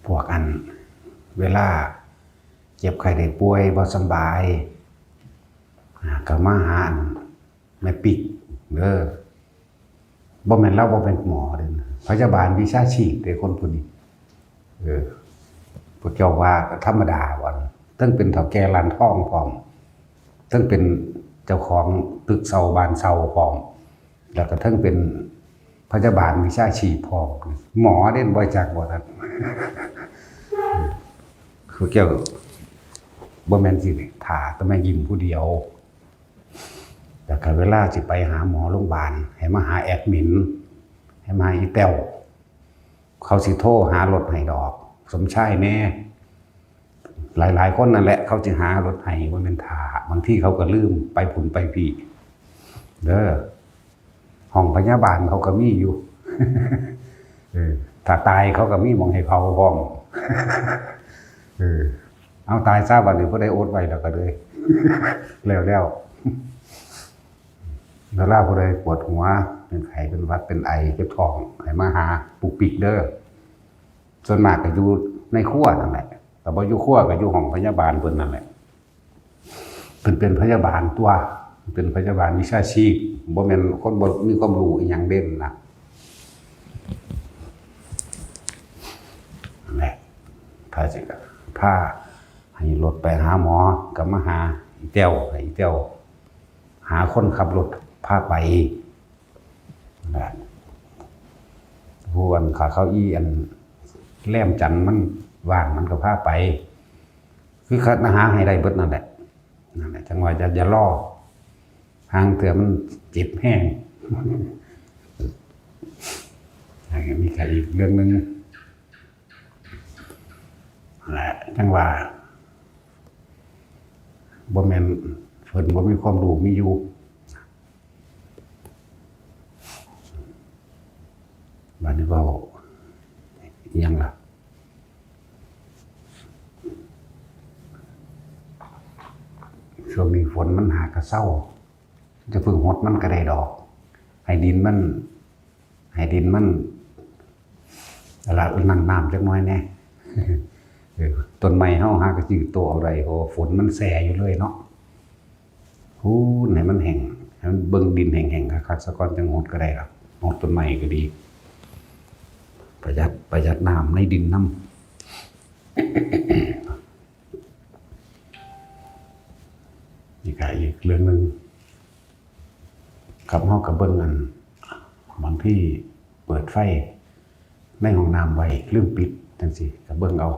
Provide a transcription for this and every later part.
พวกอันเวลาเจ็บไข้ได้ป่วยบ่สบายก็มาหาแม่ปิกเด้อบ่แม่นเราบ่เป็นหมอเด้อพยาบาลวิชาชีพเด้อคนผู้นี้พวกเจ้าว่าก็ธรรมดาบ่ทั้งเป็นเฒ่าแก่ร้านทองพร้อมทั้งเป็นเจ้าของตึกเซาบ้านเซาพร้อมแล้วก็ทั้งเป็นพยาบาลวิชาชีพพร้อมหมอเด่นบ่จักบ่ท่านคือเกี่ยวบ่แม่นสิถ่าแต่แม่ยิ้มผู้เดียวแต่ก็เวลาสิไปหาหมอโรงพยาบาลให้มาหาแอดมินให้มาอีแต้วเขาสิโทรหารถให้ดอกสมชายแน่หลายๆคนนั่นแหละเขาจะหารถให้ว่าเป็นถ่าบางที่เขาก็ลืมไปผุนไปพี่เด้อห้องพยาบาลเขาก็มีอยู่ถ้าตายเขาก็มีมองให้เขาพร้อมเอาตายทราบวันหนึ่งก็ได้โอ๊ตไว้แล้วก็เลยแล้วแล้วล่าผู้ใดปวดหัวเป็นไข้เป็นหวัดเป็นไอเจ็บท้องให้มาหาปุกปิกเด้อส่วนมากก็อยู่ในครัวนั่นแหละแต่พออยู่ครัวก็อยู่ห้องพยาบาลเพิ่นนั่นแหละเป็นพยาบาลตัวเป็นพยาบาลวิชาชีพบ่แม่นคนบ่มีความรู้อีหยังเด่นนะนั่นแหละถ้าสิพาให้รถไปหาหมอก็มาหาอีแต้วให้อีแต้วหาคนขับรถพาไปนะผู้วันขาเข้าอี้อันแล่มจันมันว่างมันก็พาไปคือคัดหาให้ได้เบิดนั่นแหละจังหวะจะล่อทางเถื่อมันเจ็บแห้งมีใครอีกเรื่องนึงแหละจังหวะบ่แม่นเพิ่นบ่มีความรู้มีอยู่บัดนี้เว้าอิหยังล่ะช่วงนี้ฝนมันหากระเซ้าจะพึ่งหดมันก็ได้ดอกให้ดินมันละนั่งน้ำจักน้อยแน่ต้นไม้เฮาหากระจืดตัวเอาได้เพราะฝนมันแส่อยู่เลยเนาะฮู้ให้มันแห้งให้มันเบิ่งดินแห้งๆคักๆซะก่อนจังหดก็ได้ครับหดต้นไม้ก็ดีประหยัดน้ำในดินน้ำนี่ก็อีกเรื่องนึงกับเฮากับเบิ่งกันบางที่เปิดไฟในห้องน้ำไว้ลืมปิดจังซี่ก็เบิ่งเอา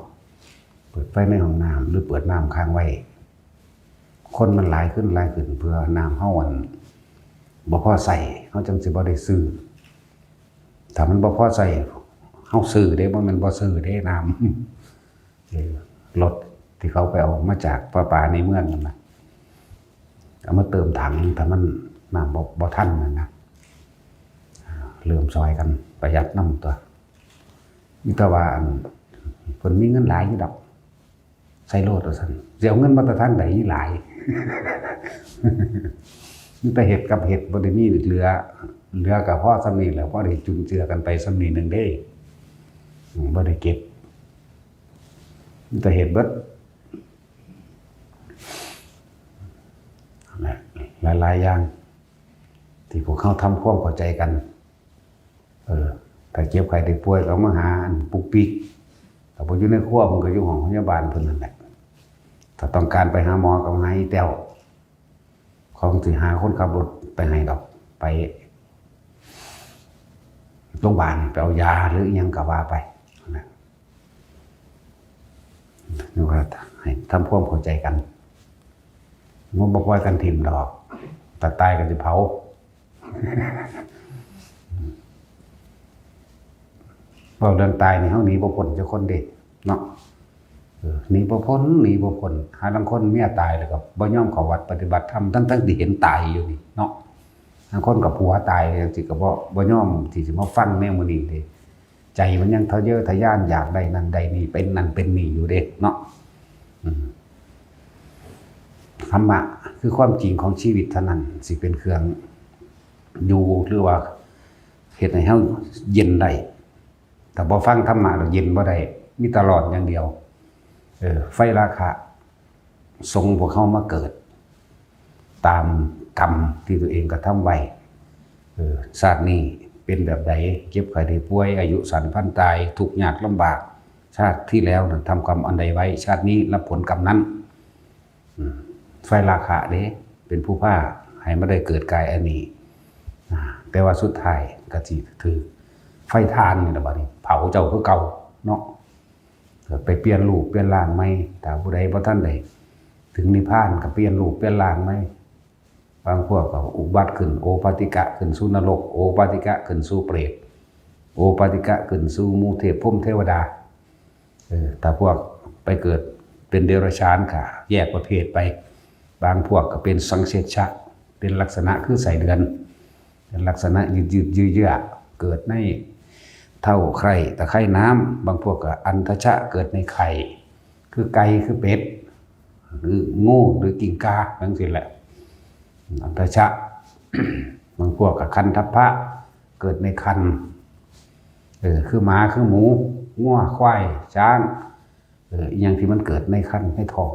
เปิดไฟในห้องน้ำหรือเปิดน้ำค้างไว้คนมันหลายขึ้นเพื่อน้ำเฮาอันบ่พอใส่เฮาจังสิบ่ได้ซื้อถ้ามันบ่พอใส่เฮาซื้อได้บ่แม่นบ่ซื้อได้น้ำรถที่เขาไปเอามาจากประปาในเมืองนั่นน่ะเอามาเติมถังถ้ามันน้ำบ่ทันนั่นนะเริ่มซอยกันประหยัดน้ำตัวมีแต่ว่าเพิ่นมีเงินหลายอยู่ดอกใส่โลดว่าซั่นสิเอาเงินมาแต่ทางใดหลายมีแต่เฮ็ดกับเฮ็ดบ่ได้มีเหลือก็พอส่ำนี้แหล้วพอได้จุนเจือกันไปส่ำนี้นึงเด้บ่ได้เก็บมีแต่เฮ็ดเบิดหลายอย่างที่พวกเขาทำความเข้าใจกันถ้าเจ็บไข้ได้ป่วยก็มาหาปุกปิกถ้าบ่อยู่ในครัวมันก็อยู่ห้องพยาบาลเพิ่นนั่นแหละถ้าต้องการไปหาหมอก็ให้แต้วของสิหาคนขับรถไปให้ดอกไปโรงพยาบาลไปเอายาหรืออิหยังก็ว่าไปนี่ว่าให้ทำความเข้าใจกันมันบ่ปล่อยกันถิ่มดอกถ้าตายก็สิเผาพอเรื่องตายนี่เฮาหนีบ่พ้นจักคนเด้เนาะหนีบ่พ้นหาลางคนเมียตายแล้วก็บ่ยอมเข้าวัดปฏิบัติธรรมทั้งที่เห็นตายอยู่นี่เนาะบางคนก็ผัวตายจังซี่ก็บ่ยอมที่สิมาฟังแนวมื้อนี้เด้ใจมันยังทะเยอทะยานอยากได้นั่นได้นี่เป็นนั่นเป็นนี่อยู่เด้เนาะธรรมะคือความจริงของชีวิตเท่านั้นสิเป็นเครื่องอยู่หรือว่าเฮ็ดให้เฮาเย็นได้แต่บ่ฟังธรรมะแล้วเย็นบ่ได้ มีตลอดอย่างเดียวไฟราคะทรงพวกเขามาเกิดตามกรรมที่ตัวเองกระทำไว้ชาตินี้เป็นแบบใดเจ็บไข้ได้ป่วยอายุสั้นพันตายทุกข์ยากลำบากชาติที่แล้วทำกรรมอันใดไว้ชาตินี้รับผลกรรมนั้นไฟราคะเด้เป็นผู้ผ้าให้ไม่ได้เกิดกายอันนี้แต่ว่าสุดท้ายก็สิถือไฟทานนี่แหละบัดนี้เผาเจ้าคือเก่าเนาะไปเปลี่ยนรูปเปลี่ยนร่างไหมถ้าผู้ใดบ่ทันได้ถึงนิพพานก็เปลี่ยนรูปเปลี่ยนร่างไหมบางพวกก็อุบัติขึ้นโอปาติกะขึ้นสู่นรกโอปาติกะขึ้นสู่เปรตโอปาติกะขึ้นสู่หมู่เทพพรหมเทวดาถ้าพวกไปเกิดเป็นเดรัจฉานค่ะแยกประเภทไปบางพวกก็เป็นสังเสชะเป็นลักษณะคือใส่เดือนเป็นลักษณะยืดเยื้อเกิดในเท่าไข่ตะไคร่น้ำบางพวกก็อันทชะเกิดในไข่คือไก่คือเป็ดหรืองูหรือกิ่งกาทั้งสิ้นแหละอันทชะ บางพวกกับคันทัพพะเกิดในคันคือหมาคือหมูงัวควายช้างอย่างที่มันเกิดในคันในท้อง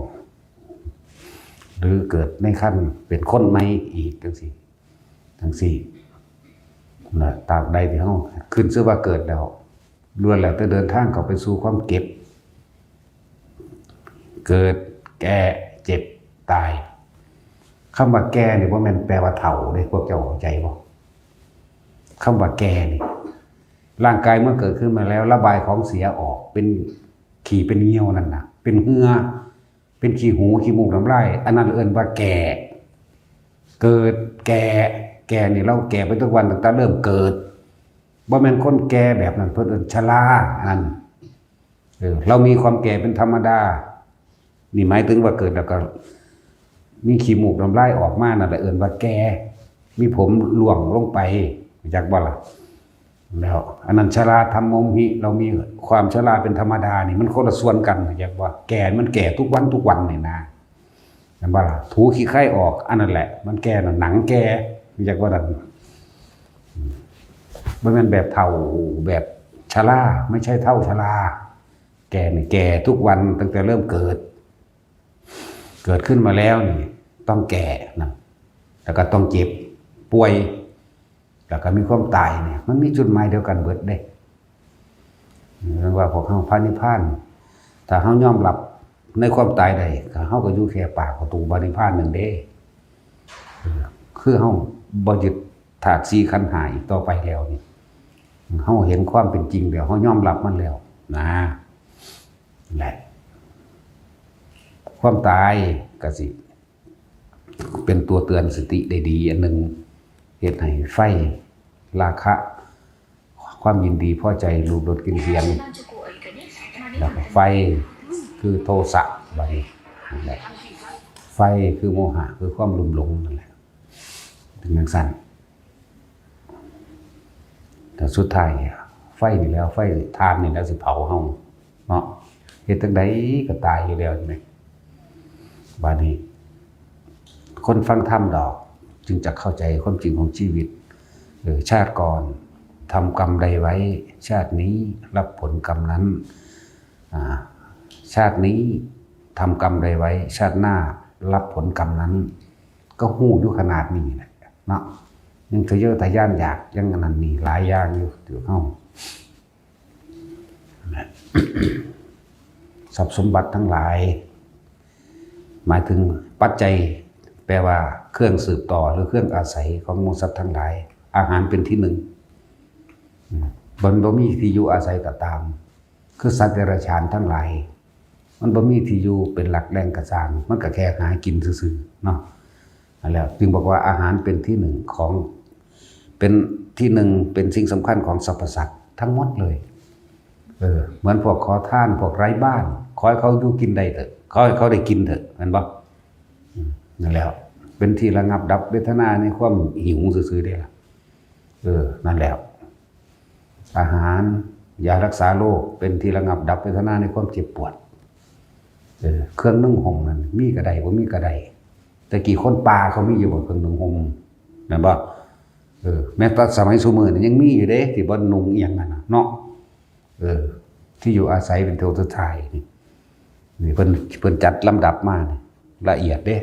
หรือเกิดในคันเป็นคนไม่อีกทั้งสี่นะตามใดที่เขาขึ้นชื่อว่าเกิดแล้วล้วนแล้วแต่เดินทางเข้าไปสู่ความเก็บเกิดแก่เจ็บตายคำว่าแก่นี่ว่ามันแปลว่าเฒ่าเลยพวกเจ้าเข้าใจบ่คำว่าแก่นี่ร่างกายเมื่อเกิดขึ้นมาแล้วระบายของเสียออกเป็นขี้เป็นเหี่ยวนั่นนะเป็นเหงื่อเป็นขี้หูขี้มูกน้ำลายอันนั้นเอิ้นว่าแก่เกิดแก่นี่เราแก่ไปทุกวันตั้งแต่เริ่มเกิดบ่แม่นคนแก่แบบนั้นเพิ่นเอิ้นชรานั่นเรามีความแก่เป็นธรรมดานี่หมายถึงว่าเกิดแล้วก็มีขี้มูกน้ำลายออกมานั่นแหละเอิ้นว่าแก่มีผมหลวงลงไปจากบ่ล่ะแล้วอันนั้นชราธรรมมหิเรามีความชราเป็นธรรมดานี่มันคนละส่วนกันจากว่าแก่มันแก่ทุกวันนี่นะนั่นบ่ล่ะถูขี้ไข้ออกอันนั้นแหละมันแก่น่ะหนังแก่จากว่านั่นบ่แม่นแบบเฒ่าแบบชราไม่ใช่เฒ่าชราแก่นี่แก่ทุกวันตั้งแต่เริ่มเกิดขึ้นมาแล้วนี่ต้องแก่นะแล้วก็ต้องเจ็บป่วยแล้วก็มีความตายเนี่ยมันมีจุดหมายเดียวกันเบิดเด้เรียกว่าพวกเฮาพระนิพพานถ้าเฮายอมรับในความตายได้ก็เฮาก็อยู่แค่ปากประตูพระนิพพานนั่นเด้คือเฮาบ่ยึดธาตุสี่ขันธ์ห้าอีกต่อไปแล้วนี่เฮาเห็นความเป็นจริงแล้วเฮายอมรับมันแล้วนะแหละความตายก็สิเป็นตัวเตือนสติได้ดีอันหนึ่งเหตุให้ไฟราคะความยินดีพอใจรูปรสกลิ่นเสียงแล้วก็ไฟคือโทสะไปนั่นแหละไฟคือโมหะคือความลุ่มหลงนั่นแหละถึงอย่างสั้นแต่สุดท้ายไฟนี่แล้วไฟทานนี่แล้วสิเผาเฮาเนาะเหตุจังใดก็ตายอยู่แล้วใช่ไหมบาดนี้คนฟังธรรมดอกจึงจะเข้าใจความจริงของชีวิตชาติก่อนทำกรรมใดไว้ชาตินี้รับผลกรรมนั้นชาตินี้ทำกรรมใดไว้ชาติหน้ารับผลกรรมนั้นก็หู้อยู่ขนาดนี้แหละเนาะยังทะเยอทะยานอยากยังอันนั้นมีหลายอย่างอยู่เข้า ทรัพย์สมบัติทั้งหลายหมายถึงปัจจัยแปลว่าเครื่องสืบต่อหรือเครื่องอาศัยของมูลสัตว์ทั้งหลายอาหารเป็นที่หนึ่งบนบ่มีที่อยู่อาศัยก็ตามคือสัตว์เดรัจฉานทั้งหลายมันบ่มีที่อยู่เป็นหลักแหล่งกระสานมันก็แค่หากินซื่อๆเนาะแล้วจึงบอกว่าอาหารเป็นที่หนึ่งของเป็นที่หนึ่งเป็นสิ่งสำคัญของสรรพสัตว์ทั้งหมดเลยเหมือนพวกขอทานพวกไร้บ้านขอให้เขาอยู่กินได้เถอะขอให้เขาได้กินเถอะนั่นบ่นั่นแล้วเป็นที่ระงับดับเวทนาในความหิวซื่อๆได้ล่ะนั่นแล้วอาหารยารักษาโรคเป็นที่ระงับดับเวทนาในความเจ็บปวดเครื่องนึ่งห่มนั่นมีกระไดบ่มีกระไดแต่กี่คนป่าเขามีอยู่บนเครื่องนึ่งห่มนั่นบ่แม้แต่สมัยซุมื้อนี่ยังมีอยู่เด้ที่บ่นุ่งอีหยังนั่นน่ะเนาะ ที่อยู่อาศัยเป็นเทวสุดท้ายนี่เพิ่นจัดลำดับมาละเอียดเด้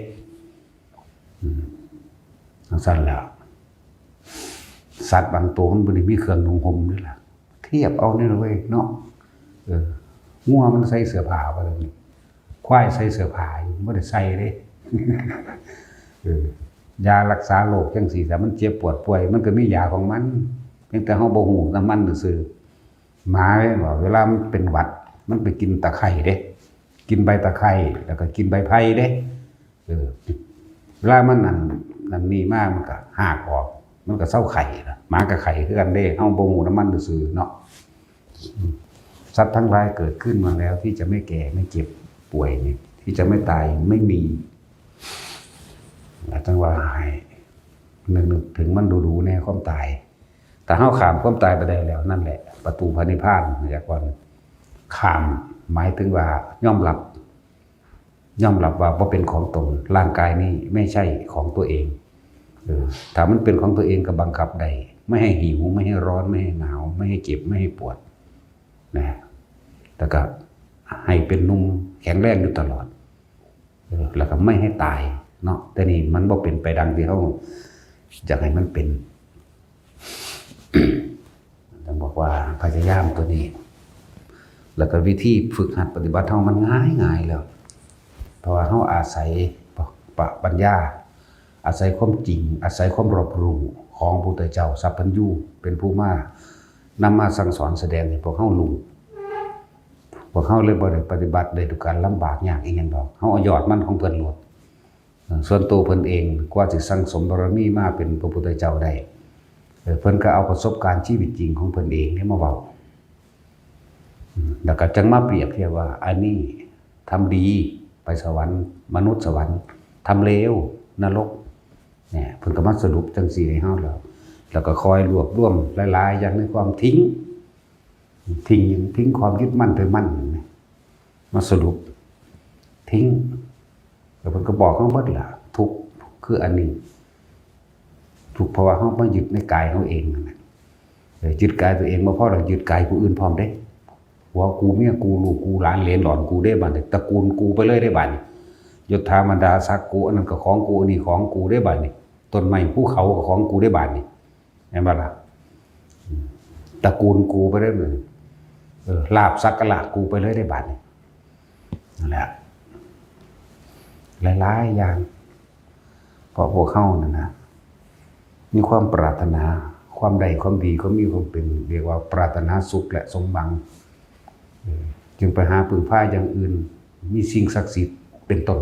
สั้นแล้วสัตว์บางตัวมันบ่ได้มีเครื่องนุ่งห่มนี่ล่ะเทียบเอานี่เลยเนาะงัวมันใส่เสื้อผ้าบ่ได้นี่ควายใส่เสื้อผ้าอยู่บ่ได้ใส่เด้ยารักษาโรคจังซี่แต่มันเจ็บปวดป่วยมันก็มียาของมันเพียงแต่เฮาบ่ฮู้นำมันซื่อหมาเวลามันเป็นหวัดมันไปกินตะไคร้เด้กินใบตะไคร้แล้วก็กินใบไผ่เด้เวลามันนั่นนี่มากมันก็หากออกมันก็เศร้าไข่นะหมากับไข่คือกันเด้เฮาบ่ฮู้นำมันซื่อเนาะสัตว์ทั้งหลายเกิดขึ้นมาแล้วที่จะไม่แก่ไม่เจ็บป่วยนี่ที่จะไม่ตายไม่มีจังว่าให้นึกถึงมันดูๆแน่ความตายแต่เฮาข้ามความตายไปได้แล้วนั่นแหละประตูพระนิพพานจากว่าข้ามหมายถึงว่ายอมรับว่าบ่เป็นของตนร่างกายนี้ไม่ใช่ของตัวเองถ้ามันเป็นของตัวเองก็บังคับได้ไม่ให้หิวไม่ให้ร้อนไม่ให้หนาวไม่ให้เจ็บไม่ให้ปวดนะแต่ก็ให้เป็นนุ่มแข็งแรงอยู่ตลอดแล้วก็ไม่ให้ตายเนาะแต่นี่มันบ่เป็นไปดังที่เขาอยากให้มันเป็น ต้องบอกว่าพยายามตัวนี้แล้วก็วิธีฝึกหัดปฏิบัติเฮามันง่ายแล้วเพราะว่าเฮาอาศัยปัญญาอาศัยความจริงอาศัยความรอบรู้ของพระพุทธเจ้าสัพพัญญูเป็นผู้มานำมาสั่งสอนแสดงให้พวกเฮารู้พวกเฮาเลยบ่ได้ปฏิบัติได้ด้วยการลำบากยากอีหยังดอกเฮาเอายอดมันของเพิ่นโลดส่วนตัวเพิ่นเองกว่าสิสั่งสมบารมีมาเป็นพระพุทธเจ้าได้เพิ่นก็เอาประสบการณ์ชีวิตจริงของเพิ่นเองนี่มาเว้าแล้วก็จังมาเปรียบเทียบว่าอันนี้ทำดีไปสวรรค์มนุษย์สวรรค์ทำเลวนรกเนี่ยเพิ่นก็มาสรุปจังซี่ให้เฮาแล้วก็คอยรวบรวมหลายๆอย่างในความทิ้งความยึดมั่นถือมั่นมาสรุปทิ้งแล้วเพิ่นก็บอกเฮาเบิดล่ะทุกข์คืออันนี้ทุกข์เพราะว่าเฮามายึดในกายเฮาเองนั่นแหละยึดกายตัวเองบ่พอเรายึดกายผู้อื่นพร้อมเด้หัวกูเมียกูลูกกูหลานเหลนหลอนกูได้บัดนี้ตระกูลกูไปเลยได้บัดนี้ยศถาบรรดาศักดิ์กูอันนั้นก็ของกูอันนี้ของกูได้บัดนี้ต้นไม้ภูเขาก็ของกูได้บัดนี้เห็นบ่ล่ะตระกูลกูไปได้เลยลาภสักการะกูไปเลยได้บัดนี้นั่นแหละหลายๆอย่างเพราะพวกเขานั่นนะมีความปรารถนาความใดความดีเขามีความเป็นเรียกว่าปรารถนาสุขและสมหวังจึงไปหาพึ่งพาอย่างอื่นมีสิ่งศักดิ์สิทธิ์เป็นต้น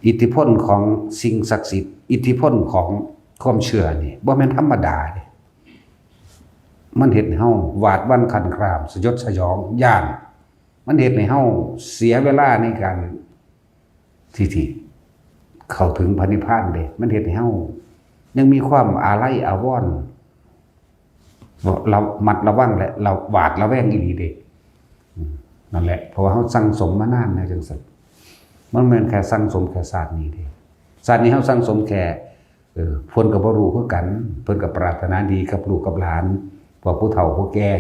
อิทธิพลของสิ่งศักดิ์สิทธิ์อิทธิพลของความเชื่อนี่บ่แม่นธรรมดาเด้มันเฮ็ดให้เฮาหวาดหวั่นครั่นครามสยดสยองย่านมันเฮ็ดให้เฮาเสียเวลาในการที่เข้าถึงพระนิพพานเด้มันเฮ็ดให้เฮายังมีความอาลัยอาวรณ์เรามัดระวังและเราหวาดระแวงอีหลีเด้นั่นแหละเพราะว่าเฮาสั่งสมมานานแล้วจังซั่นมันแม่นแค่สั่งสมแค่ศาสตร์นี้เด้ศาสตร์นี้เฮาสั่งสมแค่เพิ่นก็บ่รู้คือกันเพิ่นก็ปรารถนาดีกับลูกกับหลานพวกผู้เฒ่าผู้แก่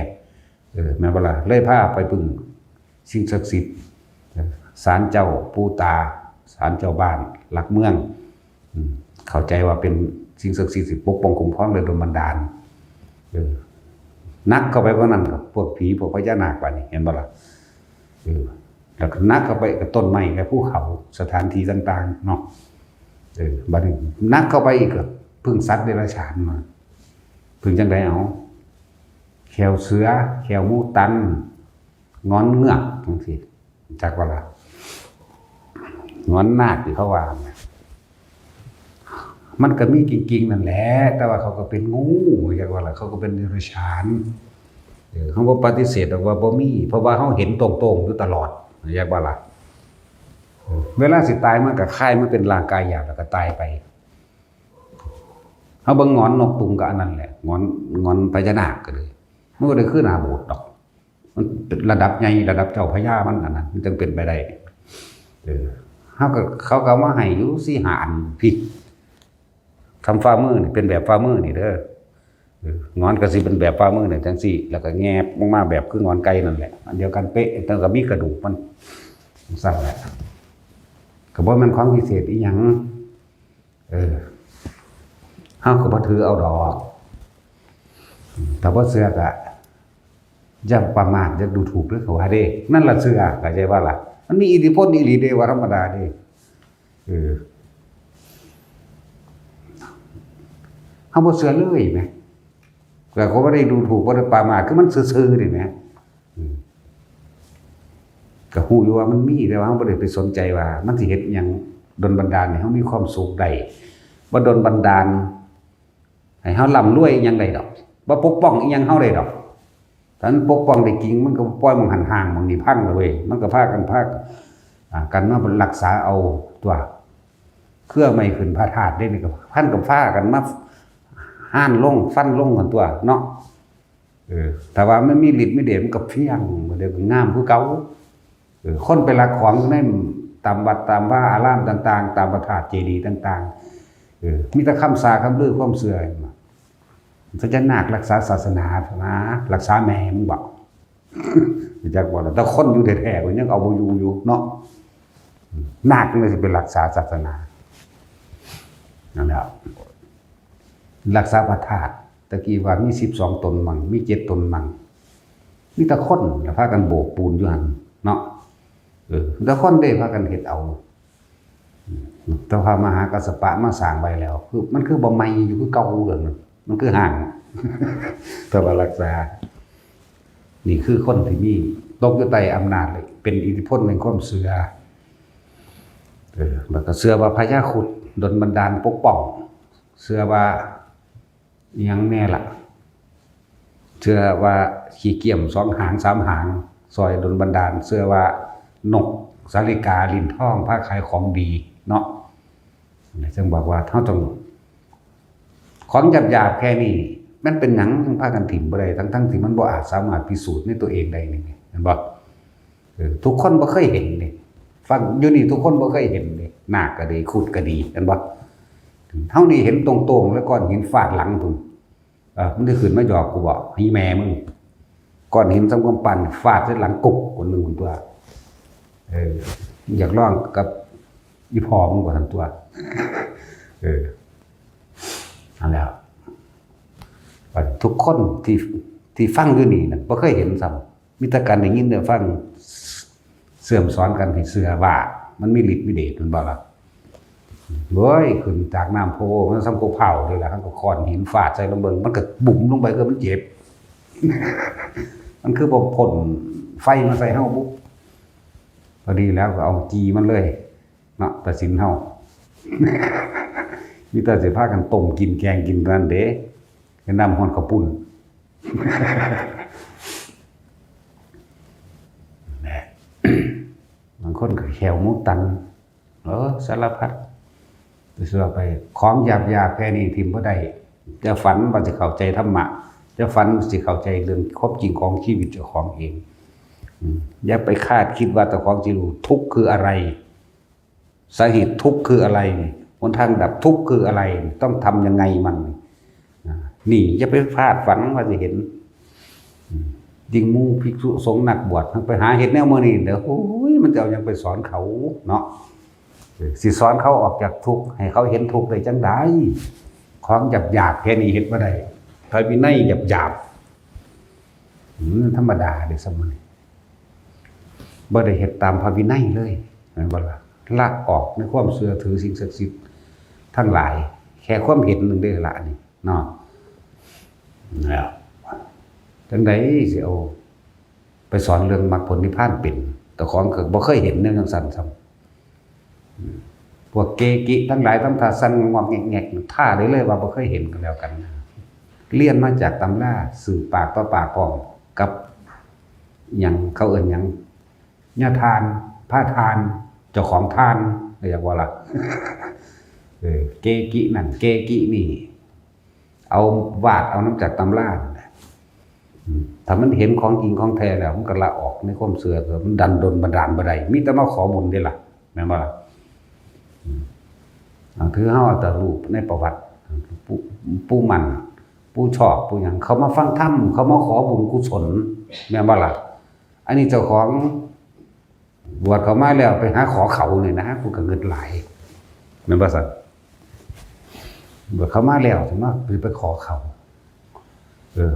แม่นบ่ล่ะเลยพาไปพึ่งสิ่งศักดิ์สิทธิ์ศาลเจ้าปู่ตาศาลเจ้าบ้านหลักเมืองเข้าใจว่าเป็นสิ่งศักดิ์สิทธิ์ที่ปกป้องคุ้มครองและดลบันดาลนักเข้าไปกว่านั้นกับพวกผีพวกพญานาคบัดนี้เห็นบ่ล่ะแล้วก็นักเข้าไปกับต้นไม้กับภูเขาสถานที่ต่างๆเนาะบัดนี้นักเข้าไปอีกก็พึ่งสัตว์เดรัจฉานมาพึ่งจังไดเอาแขวเสือแขวมูตันงอนเงือกจังซี่จักว่าล่ะงอนนาคที่เขาว่ามันก็มีจริงๆนั่นแหละแต่ว่าเขาก็เป็นงูจักว่าล่ะเขาก็เป็นเดรัจฉานเขาบ่ปฏิเสธหรอกว่าบ่มีเพราะว่าเขาเห็นตรงๆอยู่ตลอดจักว่าล่ะเวลาสิตายมันก็คายมันเป็นร่างกายหยาบแล้วก็ตายไปเฮาเบิ่งงอนนกตุงก็อันนั้นแหละงอนพญานาคก็เลยมันก็ได้คือหน้าบูดดอกมันระดับใหญ่ระดับเจ้าพญามันอันนั้นมันจึงเป็นไปได้เขาก็มาให้อยู่4-5 อันพี่ทำฝ่ามือนี่เป็นแบบฝ่ามือนี่เด้อ งอนก็สิเป็นแบบฝ่ามือเนี่ยจังซี่แล้วก็แงบลงมาแบบคืองอนไก่นั่นแหละอันเดียวกันเป๊ะแต่ก็มีกระดูกมันสั่นแหละก็บ่แม่นของพิเศษอีหยังเฮาก็บ่ถือเอาดอกแต่บ่เชื่อก็อย่าประมาทอย่าดูถูกเด้อเขาว่าเด้นั่นล่ะเชื่อเข้าใจว่าล่ะมันมีอิทธิพลอีหลีเด้ว่าธรรมดาเด้เฮาบ่เชื่อเลยแหมแต่เขาบ่ได้ดูถูกบ่ได้ประมาทคือมันซื่อๆนี่แหมก็ฮู้อยู่ว่ามันมีแต่ว่าเฮาบ่ได้ไปสนใจว่ามันสิเฮ็ดหยังดลบันดาลให้เฮามีความสุขได้บ่ดลบันดาลให้เฮาร่ำรวยอีหยังได้ดอกบ่ปกป้องอีหยังเฮาได้ดอกถ้ามันปกป้องได้จริงมันก็ปล่อยมันห่างๆมันนี่พังเลยเว้ยมันก็พากันกันมารักษาเอาตัวเครื่องไม่ขึ้นพระธาตุได้นี่ก็พันกับฟ้ากันมาห้านลงฟันลงกันตัวเนาะแต่ว่ามันมีฤทธิ์มีเดชมันก็เพียงบ่ได้งามคือเก่าคนไปรักของในตามวัดตามว่าอารามต่างๆตามพระธาตุเจดีย์ต่างๆมีแต่คำสาคำลือความเสื่อพญานาครักษาศาสนานะรักษาแม่มึงบอกจักบอกแต่คนอยู่แท้ๆก็ยังเอาบ่อยู่เนาะนาคนี่สิเป็นรักษาศาสนานั่นแหละรักษาพระธาตุตะกี้ว่ามี12ตนมั่งมี7ตนมั่งมีแต่คนแล้วพากันโบกปูนอยู่หั่นเนาะแต่คนได้พากันเฮ็ดเอาแต่พระมหากัสสปะมาสร้างไว้แล้วคือมันคือบ่ใหม่อยู่คือเก่าเรื่องมันคือห่างแต่ว่ารักษานี่คือคนที่มีตกอยู่ใต้อำนาจเลยเป็นอิทธิพลแห่งความเชื่อแล้วก็เชื่อว่าพญาครุฑดลบันดาลปกป้องเชื่อว่าอิหยังแน่ล่ะเชื่อว่าขี้เกียจ2หาง3หางซอยดลบันดาลเชื่อว่านกสาลิกาลิ้นทองพาขายของดีเนาะซึ่งบอกว่าเฮาต้องของหยาบๆแค่นี้มันเป็นหยังทั้งพากันถิ่มบ่ได้ทั้งที่มันบ่อาจสามารถพิสูจน์ในตัวเองได้นี่เห็นบ่ทุกคนบ่เคยเห็นนี่ฟังอยู่นี่ทุกคนบ่เคยเห็นนี่นาคก็ดีครุฑก็ดีเห็นบ่เฮานี่เห็นตรงๆแล้วก้อนหินฟาดหลังพุ่นมันได้ขึ้นมาหยอกกูบ่ให้แม่มึงก้อนหินสำกำปั้นฟาดใส่หลังกุกคนนึงพุ่นตัวอยากลองกับอีพ่อมึงบ่ทันตัวนั่นแหละทุกคนที่ฟังอยู่นี่น่ะบ่เคยเห็นซ้ำมีแต่การได้ยินได้ฟังเสื่อมสอนกันให้เชื่อว่ามันมีฤทธิ์มีเดชมันบ่ล่ะเว้ยขึ้นจากน้ำโพมันซ้ำกบเผาเลยล่ะทั้งก้อนหินฟาดใส่ลงเบิ่งมันก็บุ๋มลงไปก็มันเจ็บมันคือบ่พ่นไฟมาใส่เฮาปุ๊บพอดีแล้วก็เอาจีมันเลยเนาะตัดสินเฮามีแต่สิพากันต้มกินแกงกินนั่นเด้น้ำฮ้อนข้าวปุ้นบางคนก็แขวมุตันสารพัดเสื้อไปของหยาบๆแค่นี้ทิมบ่ได้จะฝันว่าสิเข้าใจธรรมะจะฝันสิเข้าใจเรื่องครบจริงของชีวิตเจ้าของเองอย่าไปคาดคิดว่าเจ้าของสิรู้ทุกข์คืออะไรสาเหตุทุกข์คืออะไรหนทางดับทุกข์คืออะไรต้องทำยังไงมันนี่อย่าไปพลาดฝันว่าจะเห็นยิ่งมู่ภิกษุสงฆ์นักบวชไปหาเห็ดแนวมื้อนี้เด้อโอ้ยมันจะเอายังไปสอนเขาเนาะสิสอนเขาออกจากทุกข์ให้เขาเห็นทุกข์ได้จังได๋ของหยาบๆแค่นี้เฮ็ดบ่ได้พระวินัยหยาบๆธรรมดาเด้ซั่นมื้อนี้บ่ได้เฮ็ดตามพระวินัยเลยแม่นบ่ล่ะละออกในความเชื่อถือสิ่งศักดิ์สิทธิ์ทั้งหลายแค่ความเห็นนึงได้ละนี่เนาะแล้วจังได๋สิเอาไปสอนเรื่องมรรคผลนิพพานเป็นแต่ของก็บ่เคยเห็นแนวจังซั่นซ้ำพวกเกกิทั้งหลายทำท่าสั่นงอกแงกๆท่าได้เลยว่าบ่เคยเห็นกันแล้วกันเรียนมาจากตำราสื่อปากต่อปากพร้อมกับหยังเขาเอิ้นหยังญาทานพาทานเจ้าของทานเรียกว่าล่ะเกกินั่นเกกินี่เอาวาดเอาน้ำจากตำราถ้ามันเห็นของจริงของแท้แล้วมันก็ละออกในความเสื่อมมันดันดลบันดาลบ่ได้มีแต่มาขอบุญได้ล่ะแม่นบ่ล่ะถือเฮาแต่รูปในประวัติปู่มัน ผู้ชอบผู้หยังเขามาฟังธรรมเขามาขอบุญกุศลแม่นบ่ล่ะอันนี้เจ้าของบวชเขามาแล้วไปหาขอเขานี่นะกูก็เงินหลายแม่นบ่ซั่นบวชเขามาแล้วถึงมาไปขอเขา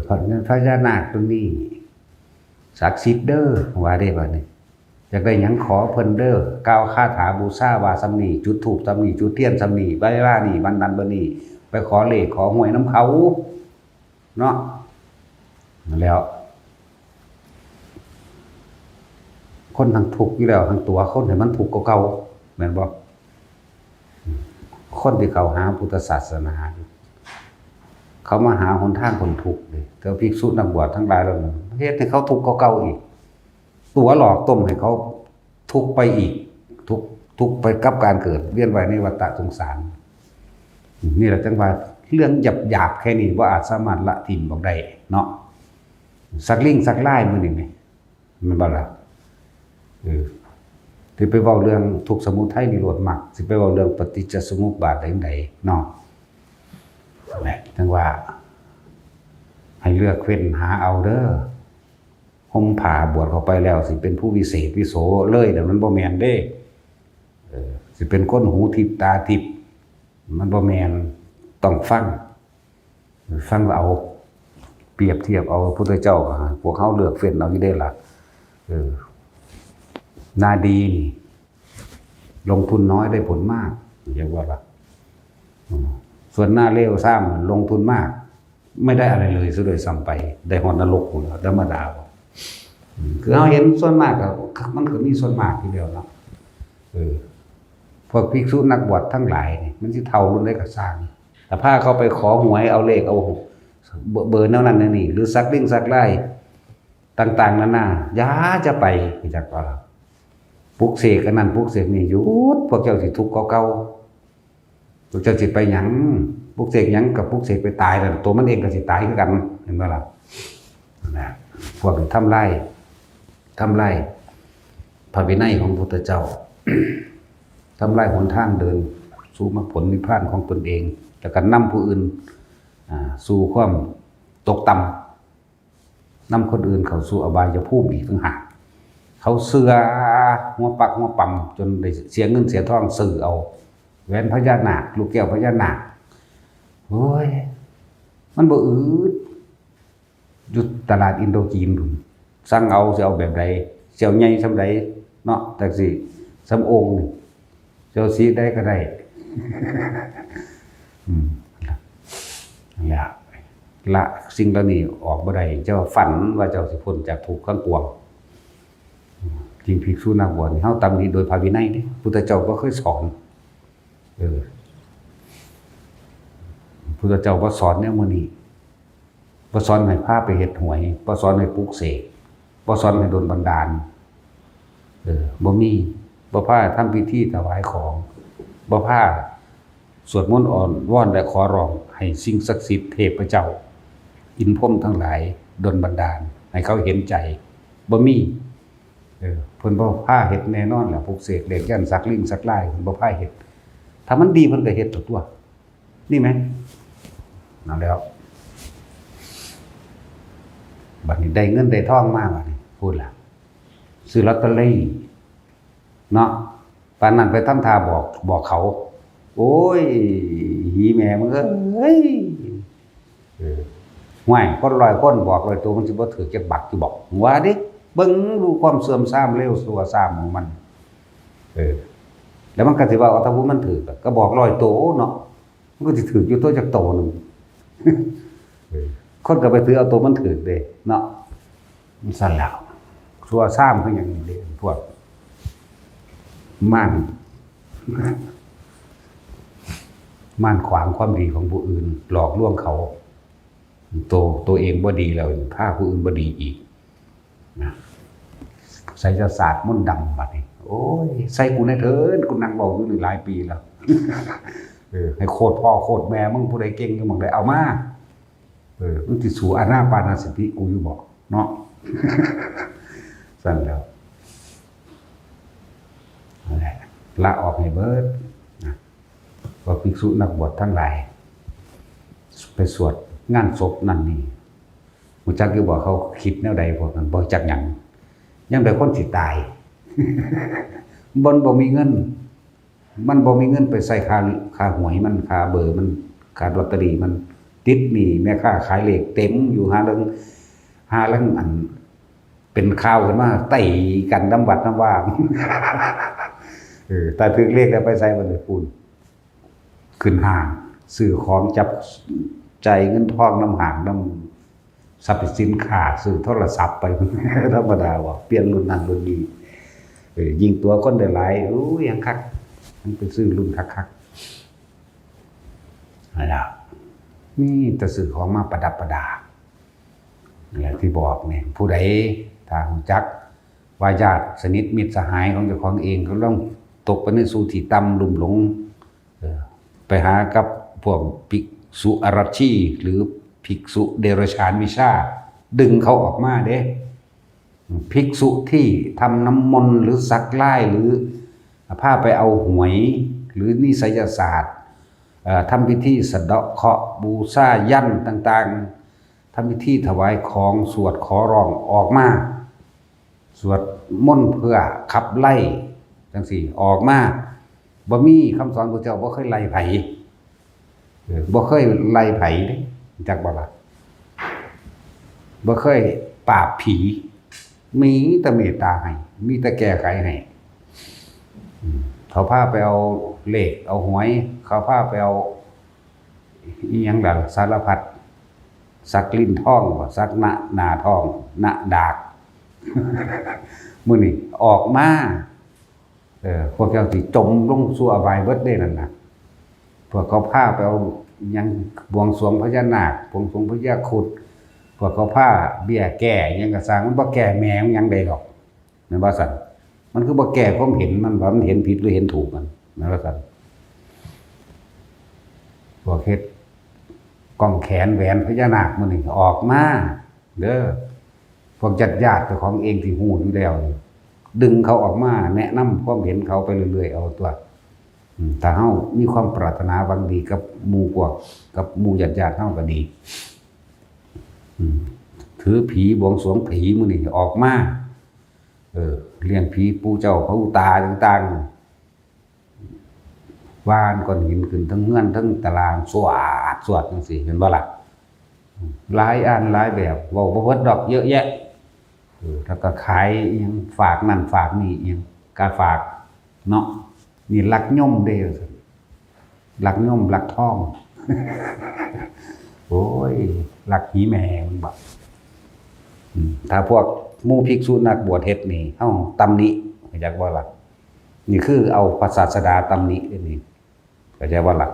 พระญานาคตรงนี้ศักดิ์สิทธิ์เด้อว่าได้บัดนี้อยากได้หยังขอเพิ่นเด้อกล่าวคาถาบูชาว่าซำนี้จุดธูปซำนี้จุดเทียนซำนี้ใบลานี่วันนั้นบัดนี้ไปขอเลขขอหวยน้ำเขาเนาะนั่นแล้วคนทั้งทุกข์อยู่แล้วทั้งตัวคนให้มันทุกข์เก่าๆแม่นบ่คนที่เขาหาพุทธศาสนาเขามาหาหนทางคนทุกข์เลยแต่ภิกษุนักบวชทั้งหลายเหล่านั้นเฮ็ดให้เขาทุกข์เก่าๆอีกตัวหลอกต้มให้เขาทุกข์ไปอีกทุกข์ไปกับการเกิดเวียนว่ายในวัฏสงสารนี่แหละจังว่าเรื่องหยาบๆแค่นี้บ่อาจสามารถละทิ่มออกได้เนาะสักลิงสักลายมื้อนี้แม่มันบ่ล่ะสิไปเว้าเรื่องทุกข์สมุทัยนิโรธมรรคสิไปเว้าเรื่องปฏิจจสมุปบาทได้จังไดเนาะแหละจังว่าให้เลือกเฟ้นหาเอาเด้อห่มผ้าบวชเข้าไปแล้วสิเป็นผู้วิเศษวิโสเลยแต่มันบ่แม่นเด้สิเป็นคนหูทิพตาทิพมันบ่แม่นต้องฟังเอาเปรียบเทียบเอาพระพุทธเจ้าพวกเขาเลือกเฟ้นเอาอยู่ได้ล่ะนาดีนี่ลงทุนน้อยได้ผลมากเรียกว่าล่ะส่วนหน้าเลวซ้ำลงทุนมากไม่ได้อะไรเลยซะโดยซ้ำไปได้ฮอดนรกพุ่นแล้วธรรมดาคือเราเห็นส่วนมากก็มันก็มีส่วนมากทีเดียวเนาะพวกภิกษุนักบวชทั้งหลายนี่มันสิเท่ารุ่นได้ก็สร้างแต่พาเขาไปขอหวยเอาเลขเอาเบอร์นั้นนั่นนี่หรือซักลิ่งซักไล่ต่างๆนานาอย่าจะไปจากว่าปลุกเสกอันนั้นปลุกเสกนี่หยุดพวกเจ้าสิทุกข์เก่าๆพวกเจ้าสิไปหยังปลุกเสกหยังกับปลุกเสกไปตายแล้วตัวมันเองก็สิตายคือกันเห็นบ่ล่ะนะพวกทำลายพระวินัยของพระพุทธเจ้า ทำลายหนทางเดินสู่มรรคผลนิพพานของตนเองแล้วก็นำผู้อื่นสู่ความตกต่ำนำคนอื่นเข้าสู่อบายภูมิอีกต่างหากเขาเสือหัวปักหัวปั๊มจนได้เสียเงินเสียทองซื้อเอาแหวนพญานาคลูกแก้วพญานาคโอ้ยมันบ่อืดอยู่ตลาดอินโดจีนพุ่นสั่งเอาสิเอาแบบใดเสี่ยวใหญ่ซำใดเนาะจังซี่สำโองนี่เจ้าสีได้ก็ได้ละสิ่งเหล่านี้ออกบ่ได้เจ้าฝันว่าเจ้าสิพ้นจากทุกข์ทั้งปวงจริงภิกษุนักบวชนี่เฮาตามนี้โดยพระวินัยเด้พุทธเจ้าก็เคยสอนพุทธเจ้าบ่สอนแนวมื้อนี้บ่สอนให้พาไปเฮ็ดหวยบ่สอนให้ปลุกเสกบ่สอนให้โดนบันดาลบ่มีบ่พาทำพิธีถวายของบ่พาสวดมนต์อ่อนวอนและขอร้องให้สิ่งศักดิ์สิทธิ์เทพเจ้าอินพรหมทั้งหลายดลบันดาลให้เขาเห็นใจบ่มีเพิ่นบ่พาเฮ็ดแน่นอนแหละปลุกเสกเลขยันสักลิ่งสักลายเพิ่นบ่พาเฮ็ดถ้ามันดีเพิ่นก็เฮ็ดตัวนี่มั้ยนั่นแล้วบัดนี้ได้เงินได้ทองมาบัดนี้พูดล่ะซื้อลอตเตอรี่เนาะปานนั้นไปทำท่าบอกเขาโอ้ยหีแม่มึงเอ้ยห่วยคน100คนบอก100ตัวมันสิบ่ถือจักบักสิบอกว่าดิเบิ่งดูความเสื่อมทรามเร็วสัวซามของมันแล้วมันก็สิว่าถ้าผู้มันถือก็บอก100ตัวเนาะมันก็สิถืออยู่ตัวจักโตนึงคนก็ไปถือเอาตัวมันถือเด้เนาะมันสั่นแล้วสัวซามคือหยังนี่เด้พวกม่านขวางความดีของผู้อื่นหลอกลวงเขาตัวเองบ่ดีแล้วพาผู้อื่นบ่ดีอีกนะไสยศาสตร์มนต์ดำบัดนี้โอ้ยใส่กูในเถิดกูนั่งเว้าอยู่นี่หลายปีแล้วให้โคตรพ่อโคตรแม่มึงผู้ใดเก่งอยู่มึงได้เอามามึงสิสู่อานาปานสติกูอยู่บ่เนาะสั่นแล้วนั่นแหละละออกให้เบิดว่าภิกษุนักบวชทั้งหลายไปสวด งานศพนั่นนี่หูจักอยู่บอกเขาคิดแนวใดพวกนั้นบ่จักหยังยังได้คนสิตายบ่มีเงินมันบ่มีเงินไปใส่ค่าหวยมันค่าเบอร์มันค่าลอตเตอรี่มันติดหนี้แม่ค้าขายเลขเต็มอยู่หาเรื่องอันเป็นข่าวขึ้นมาไต่กันน้ำวัดน้ำว่าแต่ถึงเลขแล้วไปใส่บ่ได้ปูนขึ้นห้างซื้อของจับใจเงินทองน้ำห่างน้ำทรัพย์สินค้าซื้อโทรศัพท์ไปธรรมดาว่าเปลี่ยนรุ่นนั้นรุ่นนี้ยิงตัวคนได้หลายยังคักมันไปซื้อรุ่นคักอะไรนี่แต่ซื้อของมาประดับประดาอย่างที่บอกเนี่ยผู้ใดทางจักวาญาติสนิทมิตรสหายของเจ้าของเองก็ต้องตกไปในสู่ที่ต่ำลุ่มหลงไปหากับพวกภิกษุอารัชชีหรือภิกษุเดรัจฉานวิชาดึงเขาออกมาเด้ภิกษุที่ทำน้ำมนต์หรือสักไล่หรือผ้าไปเอาหวยหรือนิสัยศาสตร์ทำพิธีสะเดาะเคราะห์บูชายันต่างๆทำพิธีถวายของสวดขอร้องออกมาสวดมนต์เพื่อขับไล่จังสี่ออกมาบ่มีคำสอนพระเจ้าบ่เคยไล่ไผบ่เคยไล่ไผเด้จักบ่ล่ะบ่เคยปราบผีมีแต่เมตตาให้มีแต่แก้ไขให้เขาพาไปเอาเลขเอาหวยเขาพาไปเอาอีหยังล่ะสารพัดสักลิ้นทองบ่สักหน้าทองหน้าดากมื้อนี้ออกมาพวกเจ้าสิจมลงสู่อบายเบิดเด้นั่นน่ะพวกเขาพาไปเอายังบวงสรวงพญานาคบวงสรวงพญาครุฑพวกเขาพาเบี้ยแก่ยังก็สร้างมันบ่แก่แมวยังได้หรอกแม่นบ่ซั่นมันคือบ่แก่ความเห็นมันว่ามันเห็นผิดหรือเห็นถูกมันแม่นบ่ซั่นพวกเฮ็ดกล้องแขนแหวนพญานาคมื้อนี้ออกมาเด้อพวกญาติๆเจ้าของเองที่ฮู้อยู่แล้วดึงเขาออกมาแนะนำความเห็นเขาไปเรื่อยๆเอาตัวถ้าเฮามีความปรารถนาหวังดีกับหมู่พวกกับหมู่ญาติๆเฮาก็ดีถือผีบวงสรวงผีมื้อนี้ออกมาเลี้ยงผีปู่เจ้าพระอุตาต่างๆวานก้อนหินขึ้นทั้งเงื่อนทั้งตารางสวดจังซี่เห็นบ่ล่ะหลายอันหลายแบบเว้าบ่เบิดดอกเยอะแยะแล้วก็ขายอีหยังฝากนั่นฝากนี่อีหยังกาฝากเนาะนี่ลักย่อมเด้อลักย่อมลักทองโอ้ยลักหีแม่มันบ่ถ้าพวกหมู่ภิกษุนักบวชเฮ็ดนี่เฮาตำหนิเข้าใจบ่ล่ะนี่คือเอาพระศาสดาตำหนินี่เข้าใจบ่ล่ะ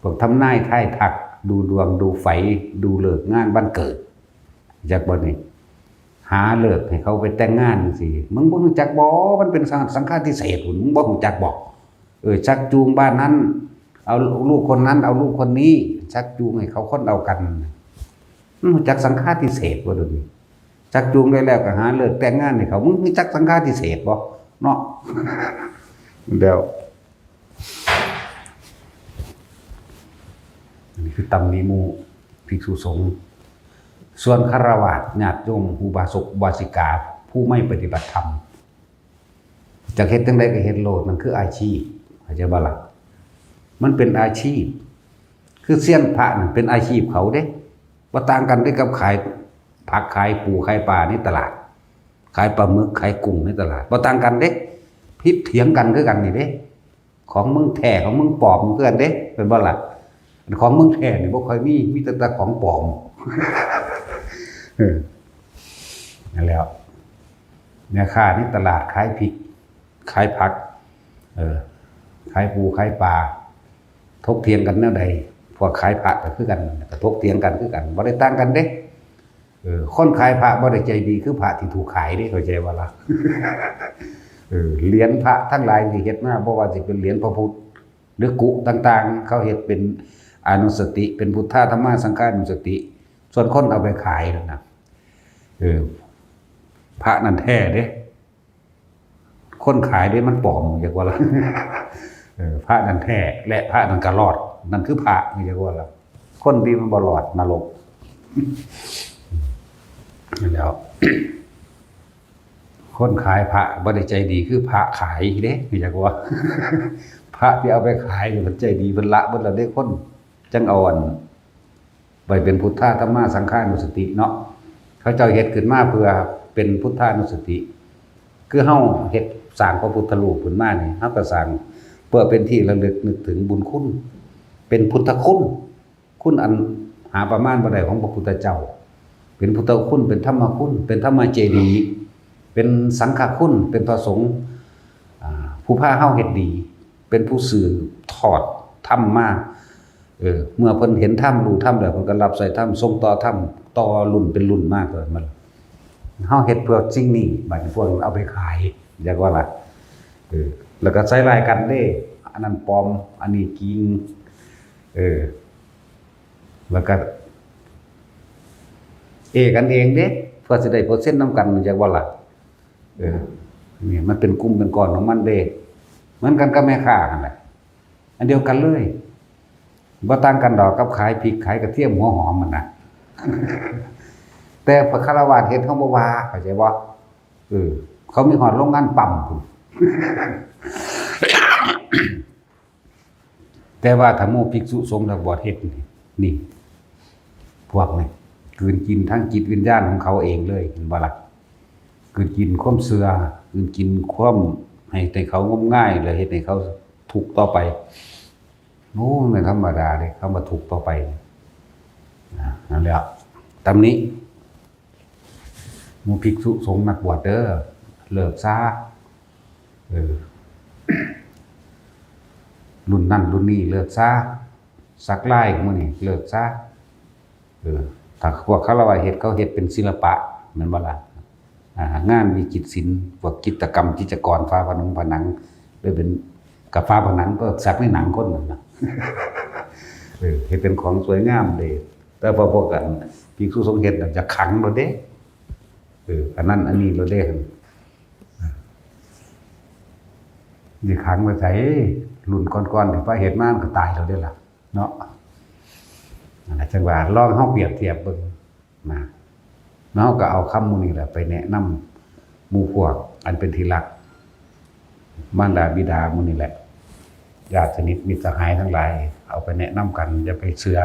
พวกทำนายทายทักดูดวงดูไฟดูฤกษ์งานวันเกิดเข้าใจบ่นี่หาเลิกให้เขาไปแต่งงานสิมึงบ่รู้จักบ่มันเป็นสังฆาทิเศษพุ่นมึงบ่รู้จักบ่ชักจูงบ้านนั้นเอาลูกคนนั้นเอาลูกคนนี้ชักจูงให้เขาคนเอากันมึงรู้จักสังฆาทิเศษบ่เดี๋ยวนี้ชักจูงได้แล้วก็หาเลิกแต่งงานให้เขามึงรู้จักสังฆาทิเศษบ่เนาะเดี๋ยวนี่คือตำหนิหมู่ภิกษุสงฆ์ส่วนฆราวาสญาติโยมอุบาสกอุบาสิกาผู้ไม่ปฏิบัติธรรมจะเฮ็ดจังได๋ก็เฮ็ดโลดมันคืออาชีพเข้าใจบ่ล่ะมันเป็นอาชีพคือเซียนพระนั่นเป็นอาชีพเขาเด้บ่ต่างกันด้วยกับขายผักขายปูขายปลาในตลาดขายปลาหมึกขายกุ้งในตลาดบ่ต่างกันเด้พิษเถียงกันคือกันนี่เด้ของมึงแท้ของมึงปลอมคือกันเด้เป็นบ่ล่ะของมึงแท้นี่บ่ค่อยมีแต่ของปลอมนั่นแล้วเนี่ยค่าในตลาดขายพริกขายผักขายปูขายปลาทกเถียงกันแนวใดพวกขายผักก็คือกันก็ทกเถียงกันคือกันบ่ได้ต่างกันเด้คนขายพระบ่ได้ใจดีคือพระที่ถูกขายเด้เข้าใจบ่ล่ะเหรียญพระทั้งหลายที่เฮ็ดมาบ่ว่าสิเป็นเหรียญพระพุทธหรือกุต่างๆเขาเฮ็ดเป็นอนุสติเป็นพุทธธรรมสังฆานุสติส่วนคนเอาไปขายนั่นน่ะพระนั่นแท้เด้คนขายเด้มันปลอมอย่างว่าล่ะพระนั่นแท้และพระนั่นก็รอดนั่นคือพระอย่างว่าล่ะ คนดีมันบ่รอดนรกนั่นแล้วคนขายพระบ่ได้ใจดีคือพระขายเด้คือจักว่า พระที่เอาไปขายมันใจดีเพิ่นละเพิ่นละได้คนจังเอาอันไปเป็นพุทธาธรรมสังฆานุสติเนาะเขาเจ้าเฮ็ดขึ้นมาเพื่อเป็นพุทธานุสติคือเฮาเฮ็ดสร้างพระพุทธรูปขึ้นมานี่เฮาก็สร้างเพื่อเป็นที่ระลึกนึกถึงบุญคุณเป็นพุทธคุณคุณอันหาประมาณบ่ได้ของพระพุทธเจ้าเป็นพุทธคุณเป็นธรรมคุณเป็นธรรมเจดีย์เป็นสังฆคุณเป็นพระสงฆ์ผู้พาเฮาเฮ็ดดีเป็นผู้สื่อทอดธรรมมาเมื่อเพิ่นเห็นธรรมรู้ธรรมแล้วเพิ่นก็รับใส่ธรรมส่งต่อธรรมต่อรุ่นเป็นรุ่นมากเลยมันเฮาเฮ็ดเพื่อสิ่งนี้บัดนี้พวกเอาไปขายอยากว่าล่ะแล้วก็ใส่รายกันเด้อันนั้นปลอมอันนี้จริงแล้วก็กันเองเด้เพื่อสิได้เปอร์เซ็นต์นำกันอยากว่าล่ะนี่มันเป็นกลุ่มเป็นก้อนของมันเด้เหมือนกันกับแม่ค้านั่นแหละอันเดียวกันเลยบ่ต่างกันดอกกับขายพริกขายกระเทียมหัวหอมมันน่ะ แต่พระคารวะเฮ็ดเฮาบ่ว่าเข้าใจบ่เขามีฮอดโรงงานปั๊มพุ่น แต่ว่าถ้าหมู่ภิกษุสงฆ์นักบวชเฮ็ดนี่พวกนี้กืนกินทั้งจิตวิญญาณของเขาเองเลยเห็นบ่ล่ะกืนกินความเสื่อกืนกินความให้เขางมง่ายเลยเฮ็ดให้เขาทุกข์ต่อไปโอ้ไม่ธรรมดาเด้เขามาทุกข์ต่อไปนั่นแหละตามนี้หมู่ภิกษุสงฆ์นักบวชเด้อเลิกซะรุ่นนั่นรุ่นนี้เลิกซะสักลายมื้อนี้เลิกซะถ้าพวกคฤหัสถ์เฮ็ดเขาเฮ็ดเป็นศิลปะแม่นบ่ล่ะงานวิจิตรศิลป์พวกจิตรกรรมจิตรกรฟ้าผนังหรือเป็นกับฟ้าผนังก็สักในหนังคนนั่นน่ะเฮ็ดเป็นของสวยงามเด้แต่พอกันภิกษุสงฆ์เฮ็ดจะขังโลดเด้อันนั้นอันนี้โลดเด้นี่ขังไว้ไสรุ่นก่อนๆที่พระเฮ็ดมามันก็ตายแล้วเด้ล่ะเนาะนั่นแหละจังว่าลองเฮาเปรียบเทียบเบิ่งนะเฮาก็เอาคำหมู่นี้แหละไปแนะนำหมู่พวกอันเป็นที่รักมารดาบิดาหมู่นี้แหละญาติสนิทมิตรสหายทั้งหลายเอาไปแนะนำกันอย่าไปเชื่อ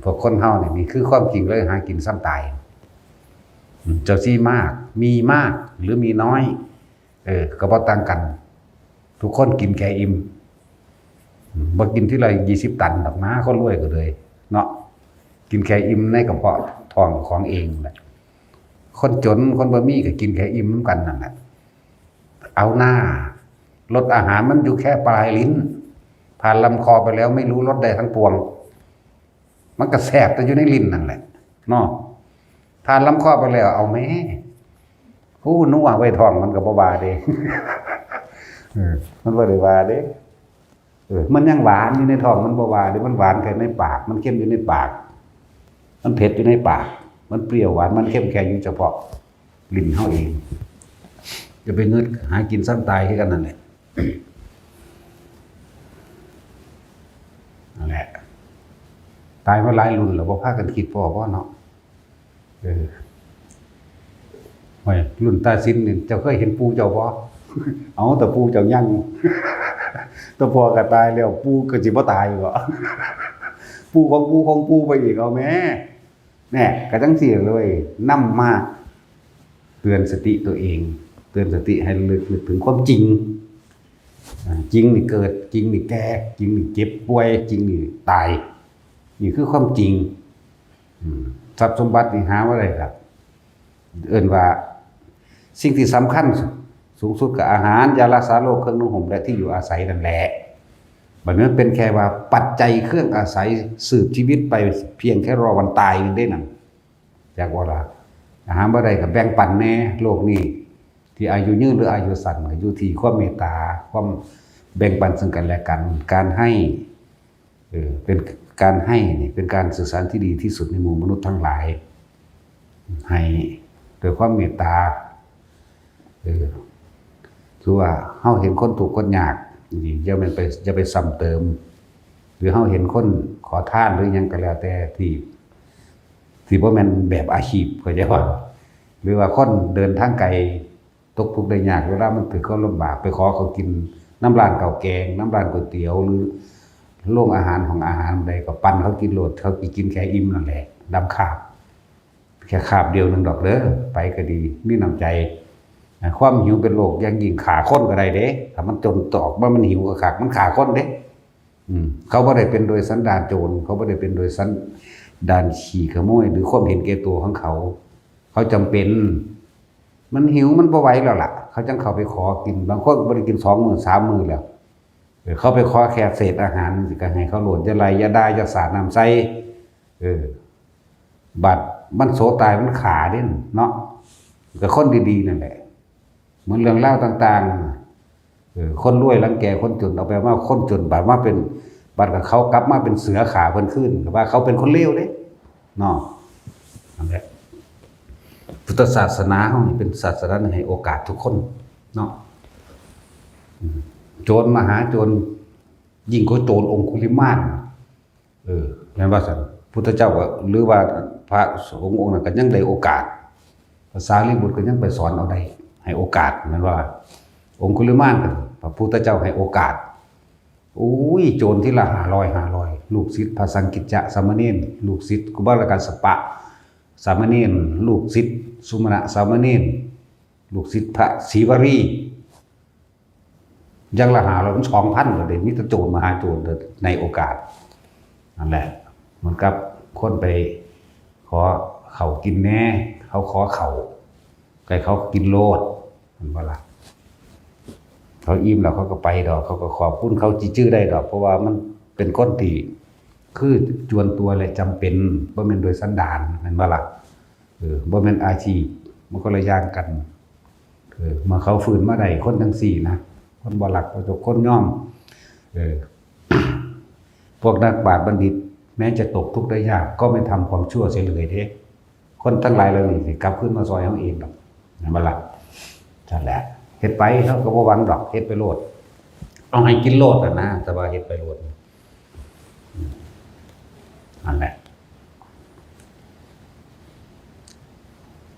พวกคนเฮานี่คือความจริงเลยหากินซ้ำตายเจ้าซี่มากมีมากหรือมีน้อยก็บ่ต่างกันทุกคนกินแค่อิ่มบ่กินที่ไร20 ตันดอกนะคนรวยก็เลยเนาะกินแค่อิ่มในกระเพาะท้องของเองแหละคนจนคนบ่มีก็กินแค่อิ่มเหมือนกันนั่นแหละเอาหน้ารสอาหารมันอยู่แค่ปลายลิ้นผ่านลำคอไปแล้วไม่รู้รสใดทั้งปวงมันก็แสบแต่อยู่ในลิ้นนั่นแหละเนาะผ่านลำคอไปแล้วเอาแม่ผู้นัวไว้ท้องมันก็บ่ว่าเด้ มันบ่ได้ว่าเด้มันยังหวานอยู่ในท้องมันบ่ว่าเด้มันหวานแค่ในปากมันเค็มอยู่ในปากมันเผ็ดอยู่ในปากมันเปรี้ยวหวานมันเค็มแค่อยู่เฉพาะลิ้นเฮาเองจะไปเงิดหากินซ้ำตายให้กันนั่นแหละนั่นแหละตายมาหลายรุ่นแล้วบ่พากันคิดพ่อเนาะโอ้ยรุ่นตาซินนี่เจ้าเคยเห็นปู่เจ้าบ่เอาแต่ปู่เจ้ายังแต่พ่อก็ตายแล้วปู่ก็สิบ่ตายบ่ปู่ของปู่ไปอีกเอาแม่แน่ก็จังซี่เลยนำมาเตือนสติตัวเองเตือนสติให้ระลึกถึงความจริงจริงนี่เกิดจริงนี่แก่จริงนี่เจ็บป่วยจริงนี่ตายนี่คือความจริงทรัพย์สมบัตินี่หาบ่ได้ครับเอิ้นว่าสิ่งที่สำคัญสูงสุดก็อาหารยารักษาโรคเครื่องนุ่งห่มและที่อยู่อาศัยนั่นแหละบัดนี้เป็นแค่ว่าปัจจัยเครื่องอาศัยสืบชีวิตไปเพียงแค่รอวันตายนี่ได้นั่นจากว่าล่ะอาหารบ่ได้ก็แบ่งปันแน่โลกนี้ที่อายุยืนหรืออายุสั้นก็อยู่ที่ความเมตตาความแบ่งปันซึ่งกันและกันการให้เป็นการให้นี่เป็นการสื่อสารที่ดีที่สุดในหมู่มนุษย์ทั้งหลายให้ด้วยความเมตตาคือว่าเฮาเห็นคนทุกข์คนยากอย่าไปซ้ำเติม หรือเฮาเห็นคนขอทานหรือหยังก็แล้วแต่ที่บ่แม่นแบบอาชีพเข้าใจบ่หรือว่าคนเดินทางไกลตกทุกข์ได้ยากเวลามันถึงเขาลำบากไปขอเขากินน้ำร้านข้าวแกงน้ำร้านก๋วยเตี๋ยวหรือโรงอาหารของอาหารใดก็ปั่นเขากินโลดเขากินแค่อิ่มนั่นแหละดำคาบแค่คาบเดียวนึงดอกเด้อไปก็ดีมีน้ำใจความหิวเป็นโรคอย่างยิ่งขาคนก็ได้เด้ถ้ามันจนตอกว่ามันหิวก็ขามันขาคนเด้เขาบ่ได้เป็นโดยสันดานโจรเขาบ่ได้เป็นโดยสันดานขี้ขโมยหรือความเห็นแก่ตัวของเขาจำเป็นมันหิวมันบ่ไหวแล้วล่ะเขาจังเข้าไปขอกินบางคนบ่ได้กิน2 มื้อ3 มื้อแล้วเขาไปขอแค่เศษอาหารสิก็ให้เขาโหลดอย่าไล่อย่าด่าอย่าสาดน้ำใส่บัดมันโสตายมันขาเด่นเนาะก็คนดีๆนั่นแหละเหมือนเรื่องเล่าต่างๆคนรวยรังแกคนจนเอาไปว่าคนจนบาดว่าเป็นบัดกับเขากลับมาเป็นเสือขาเพิ่นขึ้นว่าเขาเป็นคนเลวเด้เนาะนั่นแหละพุทธศาสนาเฮานี่เป็นศาสนาที่ให้โอกาสทุกคนเนาะโจรมหาโจรยิ่งกว่าโจรองคุลิมานแม่นว่าซั่นพุทธเจ้าก็หรือว่าพระสงฆ์องค์นั้นก็ยังได้โอกาสภาษาลิบุตรก็ยังไปสอนเอาได้ให้โอกาสแม่นว่าองคุลิมานก็พระพุทธเจ้าให้โอกาสโจรที่ละ500ลูกศิษย์พระสังกิจจะสามเณรลูกศิษย์กุบาลกัสสปะสามเณรลูกศิษย์สุมาณะสามเณรลูกศิษย์พระศรีวรียังละ500มัน 2,000 ก็ได้มีแต่โจรมหาโจรในโอกาสนั่นแหละเหมือนกับคนไปขอเขากินแน่เขาขอเขาไก่เขากินโลดมันบ่ล่ะเขาอิ่มแล้วเขาก็ไปดอกเขาก็ขอบคุณเขาจื้อได้ดอกเพราะว่ามันเป็นคนที่คือจวนตัวและจำเป็นบ่แม่นโดยสันดานแม่นบ่ล่ะบ่แม่นอาชีพมันก็ละอย่างกันเมื่อเขาฟื้นมาได้คนจังซี่นะคนบ่รักบ่คนยอมพวกนักปราชญ์บัณฑิตแม้จะตกทุกข์ได้ยากก็ไม่ทำความชั่วเสียเลยเด้คนทั้งหลายเหล่านี้สิกลับขึ้นมาซอยเฮาเองดอกนั่นบ่ล่ะนั่นแหละเฮ็ดไปเฮาก็บ่หวังดอกเฮ็ดไปโลดเอาให้กินโลดนะแต่ว่าเฮ็ดไปโลดนั่นแหละ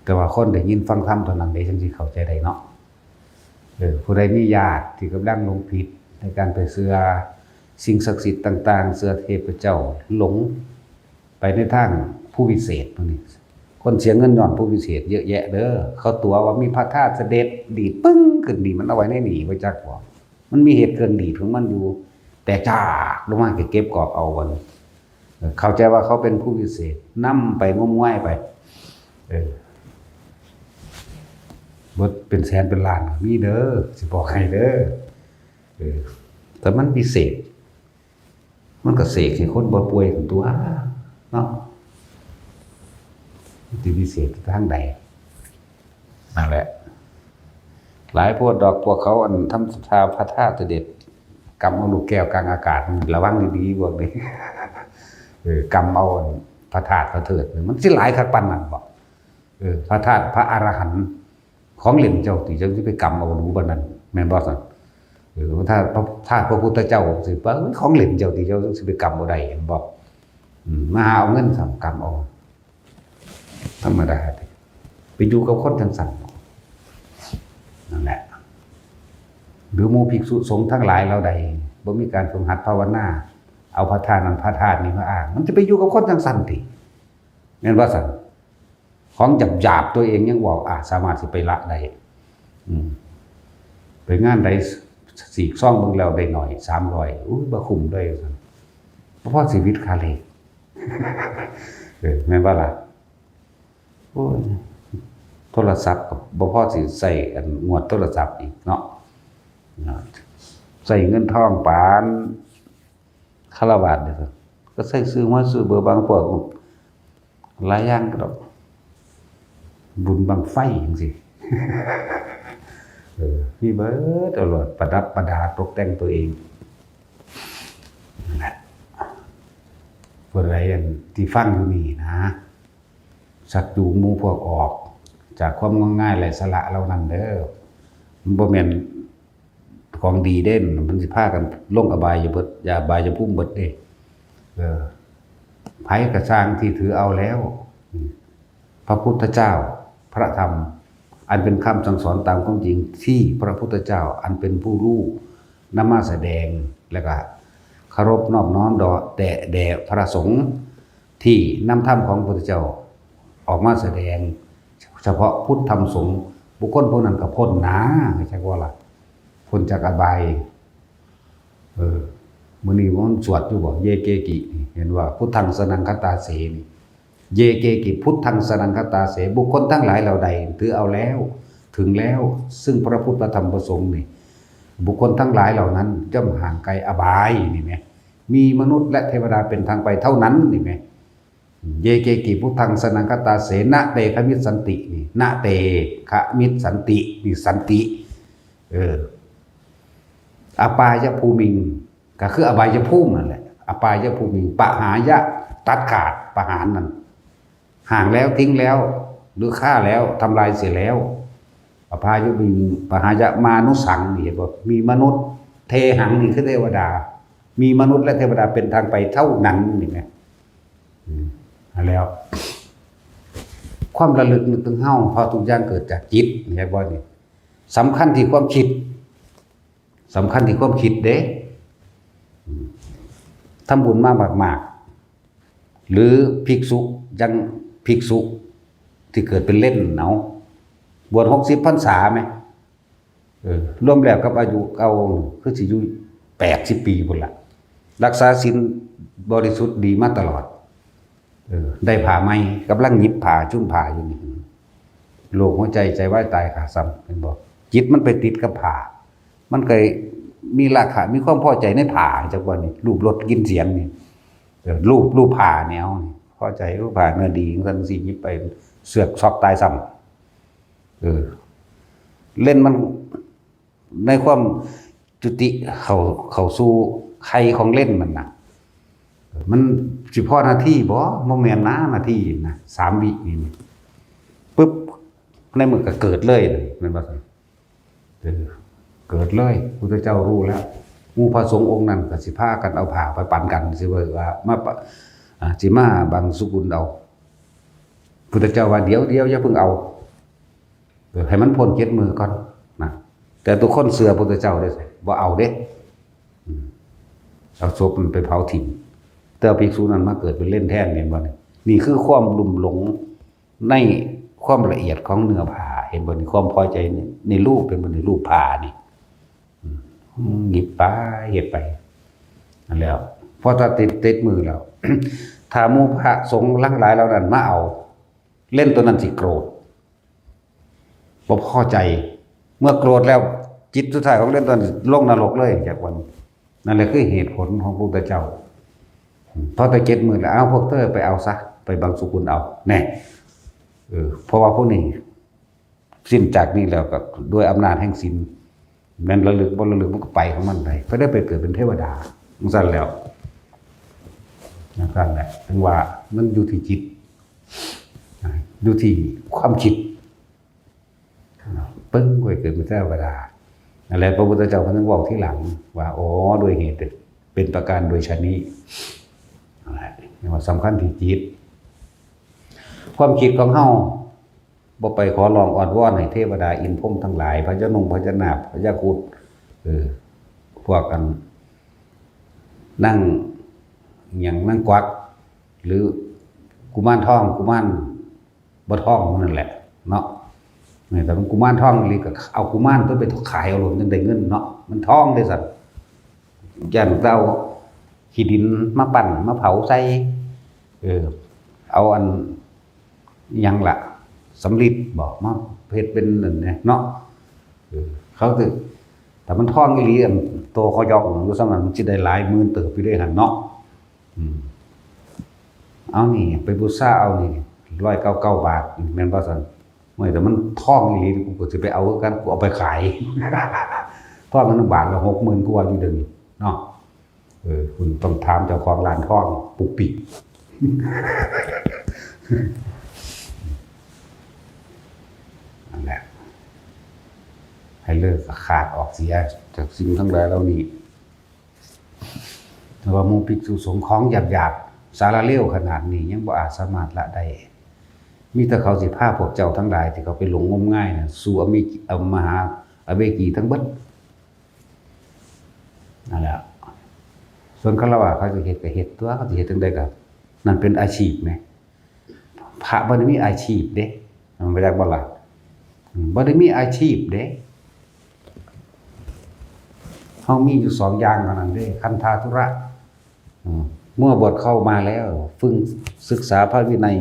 แต่ว่าคนได้ยินฟังธรรมเท่านั้นเด้จังสิเข้าใจได้เนาะผู้ใดมีญาติที่กำลังหลงผิดในการไปเชื่อสิ่งศักดิ์สิทธิ์ต่างๆเชื่อเทพเจ้าหลงไปในทางผู้วิเศษพวกนี้คนเสียเงินย้อนผู้วิเศษเยอะแยะเด้อเขาตัวว่ามีพระธาตุเสด็จดีดปึ้งขึ้นนี่มันเอาไว้ในนี่ไว้จักบ่มันมีเหตุเกินดีดของมันอยู่แต่จากลงมาเก็บกอบเอาวันเข้าใจว่าเขาเป็นผู้วิเศษนำไปงมง่ายไปบ่เป็นแสนเป็นล้านมีเด้อสิบอกให้เด้อแต่มันพิเศษมันก็เสกให้คนบ่ป่วยของตัวเนาะที่พิเศษทางใดนั่นแหละหลายพวกดอกพวกเขาอันทำศรัทธาพระธาตุเสด็จกำเอาลูกแก้วกลางอากาศระวังดีๆพวกนี้กำเอาพระธาตุพระเถิดมันสิหลายคักปานนั้นบ่พระธาตุพระอรหันต์ของเล่นเจ้าที่จะไปกำเอารู้บ่นั้นแม่นบ่ซั่นถ้าพระธาตุพระพุทธเจ้าสิว่าของเล่นเจ้าที่เจ้าสิไปกำบ่ได้บ่มาหาเอาเงินสั่งกำเอาธรรมดาไปอยู่กับคนจังซั่นนั่นแหละหรือหมู่ภิกษุสงฆ์ทั้งหลายเราใดบ่มีการฝึกหัดภาวนาเอาพระธาตุนั้นพระธาตุนี้มาอ้างมันจะไปอยู่กับคนจังซั่นติแม่นบ่ซั่นของหยาบๆตัวเองยังบอกสามารถสิไปละได้ไปงานใดสีกซ่องเบิ่งแล้วได้หน่อย300บ่คุ้มเลยซั่นเพราะชีวิตคาเลแม่นบ่ล่ะโอ้ยโทรศัพท์ก็บ่พอสิใช้งวดโทรศัพท์อีกเนาะใช้เงินทองปานคฤหัสถ์เด้อก็ใช้ซื้อมาซื้อเบอร์บางพวกหลายอย่างก็ดอกบุญบังไฟจังซี่พี่เบิดตลอดประดับประดาตกแต่งตัวเองนั่นแหละผู้ใดที่ฟังอยู่นี่นะสักจูงหมู่พวกออกจากความง่ายๆไร้สาระเหล่านั้นเด้อมันบ่แม่นของดีเด่นมันสิพากันลงอบายอยู่เบิดอย่าอบายจะพุ่มเบิดเด้ ไผกระสร้างที่ถือเอาแล้วพระพุทธเจ้าพระธรรมอันเป็นคำสั่งสอนตามความจริงที่พระพุทธเจ้าอันเป็นผู้รู้นำมาแสดงแล้วก็เคารพนอบน้อมแด่พระสงฆ์ที่นำธรรมของพระพุทธเจ้าออกมาแสดงเฉพาะพุทธธรรมสงฆ์บุคคลพวกนั้นก็พ้นนะไม่ใช่ว่าล่ะพ้นจากอบายมื้อนี้มันสวดอยู่บ่เยเกกิเห็นว่าพุทธังสนังคตาเสนี่เยเกกิพุทธังสนังคตาเสบุคคลทั้งหลายเหล่าใดถือเอาแล้วถึงแล้วซึ่งพระพุทธธรรมประสงค์นี่บุคคลทั้งหลายเหล่านั้นย่อมห่างไกลอบายนี่แหมมีมนุษย์และเทวดาเป็นทางไปเท่านั้นนี่แหมเยเกกิพุทธังสนังคตาเสนะเตขมิตสันตินี่นะเตขมิตสันตินี่สันติอปายภูมิงก็คืออบายภูมินั่นแหละอปายภูมิงปหายะตัดขาดประหารนั่นห่างแล้วทิ้งแล้วหรือฆ่าแล้วทำลายเสียแล้วอภายภูมิปหายะมานุสังนี่บอกมีมนุษย์เทหังนี่คือเทวดามีมนุษย์และเทวดาเป็นทางไปเท่านั้นนี่ไงแล้วความระลึกนึกถึงเฮาเพราะทุกอย่างเกิดจากจิตใช่บ่นี่สำคัญที่ความคิดสำคัญที่ความคิดเด้ทำบุญมากๆหรือภิกษุยังภิกษุที่เกิดเป็นเล่นเนาบวช60 พรรษาไหมรวมแล้วกับอายุเก่าคือสิอยู่80 ปีพุ่นละรักษาศีลบริสุทธิ์ดีมาตลอดได้ผ่าไหมกำลังหยิบผ่าจุ่มผ่าอยู่นี่โรคหัวใจใจวายตายขาซ้ำเป็นบอกจิตมันไปติดกับผ่ามันเคยมีราคามีความพอใจในผ่าจากวันนี้รูปรสกินเสียงนี่รูปผ่าแนวพอใจรูปผ่าเนื้อดีทั้งสิ่งนี้ไปเสือกซอกตายซ้ำเล่นมันในความจุติเข้าสู่ใครของเล่นมันนะมันสิพอนาทีบ่บ่แม่นนะนาทีนะ3 วินี่ปึ๊บในมือก็เกิดเลยแม่นบ่ซั่นเกิดเลยพุทธเจ้ารู้แล้วหมู่พระสงฆ์องค์นั้นก็สิพากันเอาผ้าไปปั่นกันสิว่ามาสิมาบังสุกุลเอาพุทธเจ้าว่าเดี๋ยวอย่าเพิ่งเอาให้มันพ้น7 มือก่อนนะแต่ทุกคนเชื่อพุทธเจ้าได้บ่เอาเด้เอาศพมันไปเผาทิ้งแต่ภิกษุนั้นมาเกิดเป็นเล่นแท่นเห็นบ่นี่คือความลุ่มหลงในความละเอียดของเนื้อผ้าเห็นบ่นี่ความพอใจในรูปเป็นบ่ในรูปผ้านี่หยิบไปเฮ็ดไปนั่นแล้วพอถ้าติดมือแล้ว ถ้าหมู่พระสงฆ์หลายเหล่านั้นมาเอาเล่นตัวนั้นสิโกรธบ่พอใจเมื่อโกรธแล้วจิตสุดท้ายของเล่นตัวนั้นลงนรกเลยจากวันนั่นแหละคือเหตุผลของพระพุทธเจ้าพอแต่7 มือแล้วเอาพวกเธอไปเอาซะไปบังสุกุลเอาแน่เพราะว่าพวกนี้สิ้นจากนี้แล้วก็ด้วยอำนาจแห่งศีลแม้นระลึกบ่ระลึกมันก็ไปของมันไปได้ไปเกิดเป็นเทวดาจังซั่นแล้วนั่นแหละถึงว่ามันอยู่ที่จิตอยู่ที่ความคิดปึ้งไปเกิดเป็นเทวดาอะไรพระพุทธเจ้าเพิ่นบอกที่หลังว่าอ๋อโดยเหตุเป็นประการโดยชนี้นี่ว่าสำคัญที่จิตความคิดของเฮาบ่ไปขอร้องอ้อนวอนให้เทวดาอินทร์พรหมทั้งหลายพระเจ้านุ่งพระเจ้านาคพระยาคุดพวกกันนั่งอย่างนั่งกวักหรือกุมารทองกุมารบ่ทองนั่นแหละเนาะแต่มันกุมารทองนี่ก็เอากุมารตัวไปขายเอาหล่นจังได้เงินเนาะมันทองได้สั่นย่านเราขี้ดินมาปั่นมาเผาใส่เอาอันยังล่ะสำลิดบอกมาเพชรเป็นนั่นเนี่ยเนาะเขาคือแต่มันทองอีหลีอันโตเขายอกอยู่ซั่นมันสิได้หลายหมื่นเติบอยู่ได้หั่นเนาะเอานี่ไปบูชาเอานี่199 บาทแม่นบ่ซั่นไม่แต่มันทองอีหลีกูก็สิไปเอากันกูเอาไปขายทองมันบาทละ 60,000 กว่าอยู่เดี๋ยวนี้เนาะคุณต้องถามเจ้าของร้านทองปุกปิกนั่นแหละให้เลิกขาดออกเสียจากสิ่งทั้งหลายเหล่านี้ แต่ว่าหมู่ภิกษุสงฆ์ของหยาบๆสาระเลวขนาดนี้ยังบ่อาจสามารถละได้มีแต่เขาสิพาพวกเจ้าทั้งหลายที่เขาไปหลงงมง่ายน่ะสู่มหาอเวจีทั้งเบิดนั่นแหละส่วนฆราวาสเขาจะเฮ็ดก็เฮ็ดตัวเขาสิเฮ็ดจังได๋ก็นั่นเป็นอาชีพแหมพระบ่ได้มีอาชีพเด้มันบ่ได้บ่ล่ะบ่ได้มีอาชีพเด้เฮามีอยู่2อย่างเท่านั้นเด้คันธาธุระเมื่อบวชเข้ามาแล้วฝึกศึกษาพระวินัย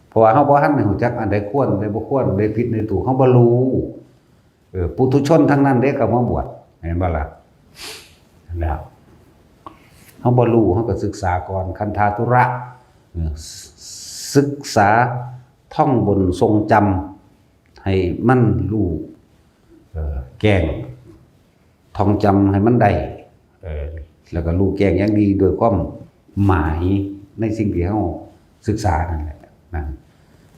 เพราะว่าเฮาบ่ทันได้รู้จักอันใดควรอันใดบ่ควรอันใดผิดในถูกเฮาบ่รู้ปุถุชนทั้งนั้นเด้ก็มาบวชเห็นบ่ล่ะแล้วเฮาบ่รู้เฮาก็ศึกษาก่อนคันธาธุระศึกษาท่องบนทรงจำให้มันรู้แกงท่องจำให้มันได้แล้วก็รู้แกงอย่างดีโดยความหมายในสิ่งที่เฮาศึกษานั่นแหละนะ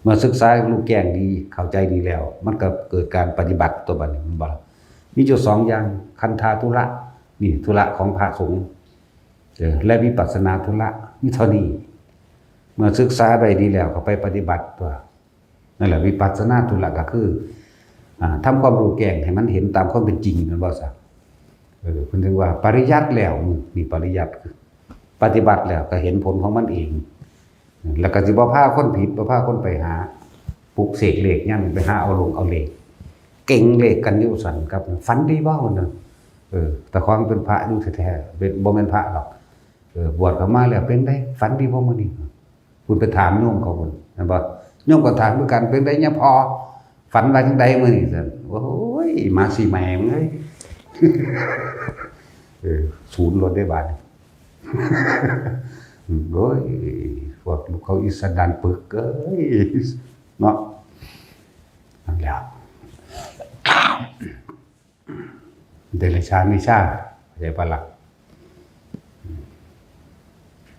เมื่อศึกษารู้แกงดีเข้าใจดีแล้วมันก็เกิดการปฏิบัติตัวบัดนี้มันบ่มีอยู่2อย่างคันธาธุระนี่ธุระของพระสงฆ์และวิปัสสนาธุระมีเท่านี้เมื่อศึกษาได้ดีแล้วก็ไปปฏิบัติตัวนั่นแหละวิปัสสนาธุระก็คือทำความรู้แกงให้มันเห็นตามความเป็นจริงนั่นบ่ซะเพิ่นถึงว่าปริยัติแล้วนี่ปริยัติคือปฏิบัติแล้วก็เห็นผลของมันเองแล้วก็สิบ่พาคนผิดบ่พาคนไปหาปลุกเสกเลขยันไปหาเอาลงเอาเลขเก่งเลขกันอยู่สั่นครับฝันดีบ่คนนึงแต่ความเป็นพระอยู่แท้ๆเป็นบ่แม่นพระหรอกบวชเข้ามาแล้วเป็นได้ฝันดีบ่มื้อนี้คุณไปถามโยมเขาพุ่นนั่นบ่โยมก็ถามคือกันเป็นได้เนี่ยพอฝันว่าจังได๋มื้อนี้ซั่นโอ้ยมาสิแม่มึงเอ้ยศูนย์รถได้บาดโอ้ยพวกลูกเขาอิสดานปึกเอ้ยเนาะนั่นแหละเดรัจฉานวิชาเข้าใจปะล่ะ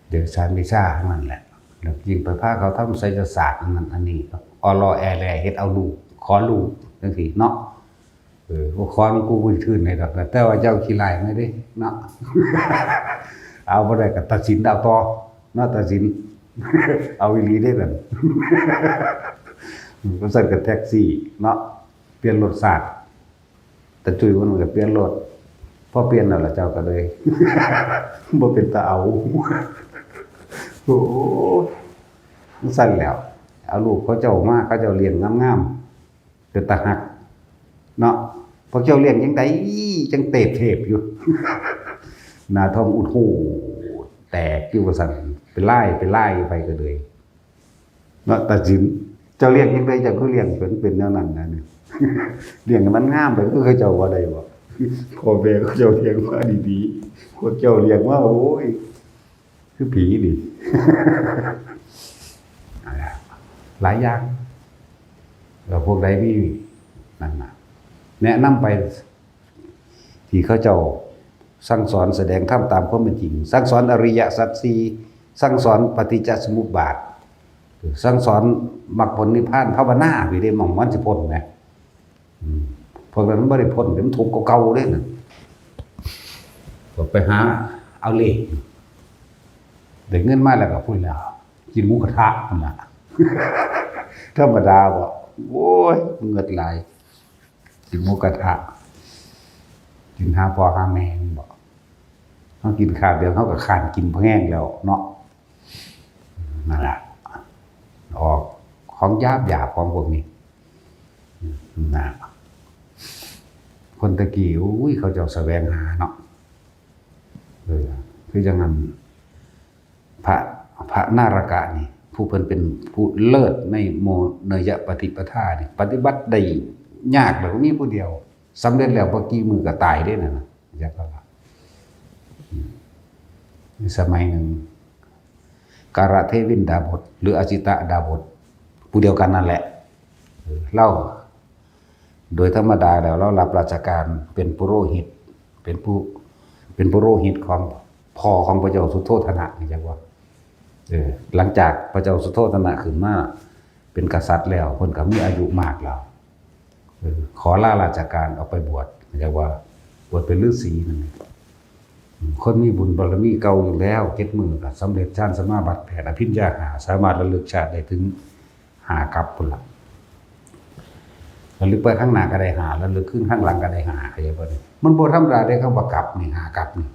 เดรัจฉานวิชานั่นแหละแล้วยิ่งไปพาเขาทำไสยศาสตร์อันนี้อลอแอแลเฮ็ดเอาลูกขอลูกจังซี่เนาะบ่ขอมันกูบ่ชื่นในดอกแต่ว่าเจ้าขี้ลายไม่ได้เนาะเอาบ่ได้ก็ตัดสินเอาต่อเนาะตัดสินเอาอีหลีได้นั่นก็สั่นกับแท็กซี่เนาะเปลี่ยนรถศาสตร์แต่จุ้ยมันก็เปลี่ยนรถพอเปลี่ยนแล้วล่ะเจ้าก็เลยบ่เป็นตาเอาโอ้มันสั่นแล้วเอาลูกเขาเจ้ามาเขาเจ้าเลี้ยงงามๆเป็นตาหักเนาะพอเจ้าเลี้ยงจังได๋จังเตบเทพอยู่หน้าท้องอุดหูแตกอยู่ว่าซั่นเป็นไล่ไปก็เลยเนาะตัดสินเจ้าเลี้ยงจังได๋เจ้าคือเลี้ยงเป็นแนวนั้นนะนี่เลี้ยงให้มันงามไปคือเขาเจ้าว่าได้บ่พ่อแม่เขาเจ้าเลี้ยงมาดีๆพวกเจ้าเลี้ยงมาโอ้ยคือผีนี่หลายอย่างแล้วพวกใดมีนั่นน่ะแนะนำไปที่เขาเจ้าสั่งสอนแสดงธรรมตามความเป็นจริงสั่งสอนอริยสัจสี่สั่งสอนปฏิจจสมุปบาทสั่งสอนมรรคผลนิพพานภาวนาพี่ได้มองมันสิพ้นแหมพวกนั้นบ่ได้พ้นเดี๋ยวมันทุกข์เก่าๆเด้นั่นก็ไปหาเอาเลขได้เงินมาแล้วก็พูดแล้วกินหมูกระทะนั่นล่ะธรรมดาบ่โอ้ยเงิดหลายกินหมูกระทะกินหาพ่อหาแม่บ่เฮากินข้าวเดียวเฮาก็คร้านกินพอแห้งแล้วเนาะนั่นล่ะออกของหยาบของพวกนี้นะคนตะกี้อุ้ยเขาเจ้าแสวงหาเนาะคือจังนั้นพระนารกะนี่ผู้เพิ่นเป็นผู้เลิศในโมเนยปฏิปทานี่ปฏิบัติได้ยากแบบนี้ผู้เดียวสำเร็จแล้วบ่กี่มือก็ตายได้นั่นน่ะจักว่าสมัยหนึ่งการะเทวินดาบทหรืออจิตะดาบทผู้เดียวกันนั่นแหละเล่าโดยธรรมดาแล้วเรารับราชการเป็นปุโรหิตเป็นปุโรหิตของพ่อของพระเจ้าสุโธทนะนี่จังว่าหลังจากพระเจ้าสุโธทนะขึ้นมาเป็นกษัตริย์แล้วเพิ่นก็มีอายุมากแล้วขอลาราชการออกไปบวชจังว่าบวชเป็นฤาษีนั่น คนมีบุญบารมีเก่าอยู่แล้ว7 มื้อก็สำเร็จฌานสมาบัติ8อภิญญา5สามารถระลึกชาติได้ถึง5กับพุ่นล่ะระลึกไปข้างหน้าก็ได้5ระลึกขึ้นข้างหลังก็ได้5เข้าใจบ่นี่มันบ่ธรรมดาได้คำว่ากับนี่5กับนี่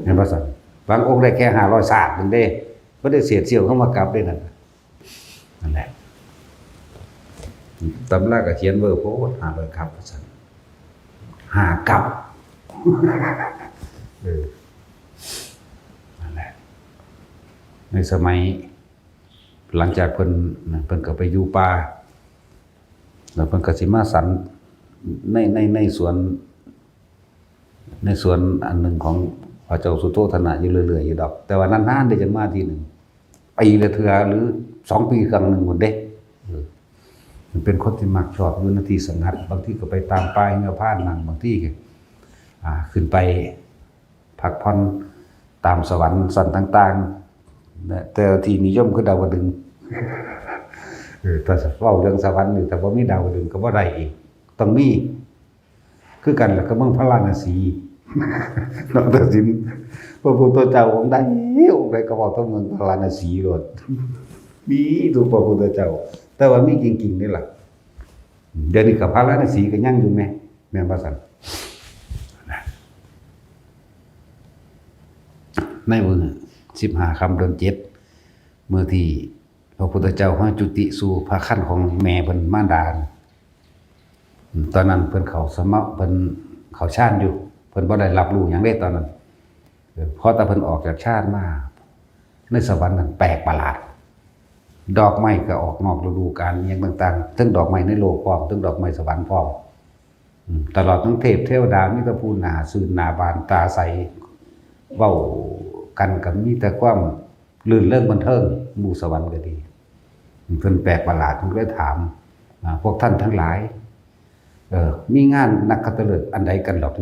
เห็นบ่ซั่นบางองค์ได้แค่500ศาสตร์นึงเด้บ่ได้เสียดเสี้ยวคำว่ากับเด้นั่นแหละตำราก็เขียนเบอร์โพด500กับว่าซั่น5กับนั่นแหละในสมัยหลังจากเพิ่นก็ไปอยู่ป่าแล้วเพิ่นก็สิมาสรรในสวนอันหนึ่งของพระเจ้าสุโธทนะอยู่เรื่อยๆอยู่ดอกแต่ว่านานๆได้จังมาทีหนึ่งปีละเทื่อหรือ2 ปีครั้งหนึ่งหมดเด้มันเป็นคนที่มักชอบอยู่ในที่สงัดบางทีก็ไปตามป่าเงาพานนั่งบางทีก็ขึ้นไปพักผ่อนตามสวรรค์สันต่างๆแต่ที่นิยมคือดาวดึงส์ถ้าเว้าเรื่องสวรรค์นี่แต่บ่มีดาวดึงส์ก็บ่ได้อีกต้องมีคือกันแล้วก็เมืองพระราณสีนอกจากสินพระพุทธเจ้าองค์ใดก็เว้าถึงเมืองพระราณสีโลดมีทุกพระพุทธเจ้าแต่ว่ามีจริงๆนี่ล่ะเดี๋ยวนี้ก็พระราณสีก็ยังอยู่แม่นบ่ซั่นในมื้อ15 ค่ำเดือน7มื้อที่พระพุทธเจ้าห้าจุติสู่พระคันของแม่เพิ่นมารดาตอนนั้นเพิ่นเข้าสมะเพิ่นเข้าฌานอยู่เพิ่นบ่ได้รับรู้หยังเด้ตอนนั้นพอแต่เพิ่นออกจากฌานมาในสวรรค์นั้นแปลกประหลาดดอกไม้ก็ออกนอกฤดูกาลอย่างต่างๆทั้งดอกไม้ในโลกพร้อมทั้งดอกไม้สวรรค์พร้อมตลอดทั้งเทพเทวดามีแต่ผู้หน้าซื่นหน้าบานตาใสเว้ากันก็มีแต่ความลื่นเริงบันเทิงหมู่สวรรค์ก็ดีเพิ่นแปลกประหลาดเพิ่นก็เลยถามพวกท่านทั้งหลายมีงานนักขัตฤกษ์อันใดกันหรอก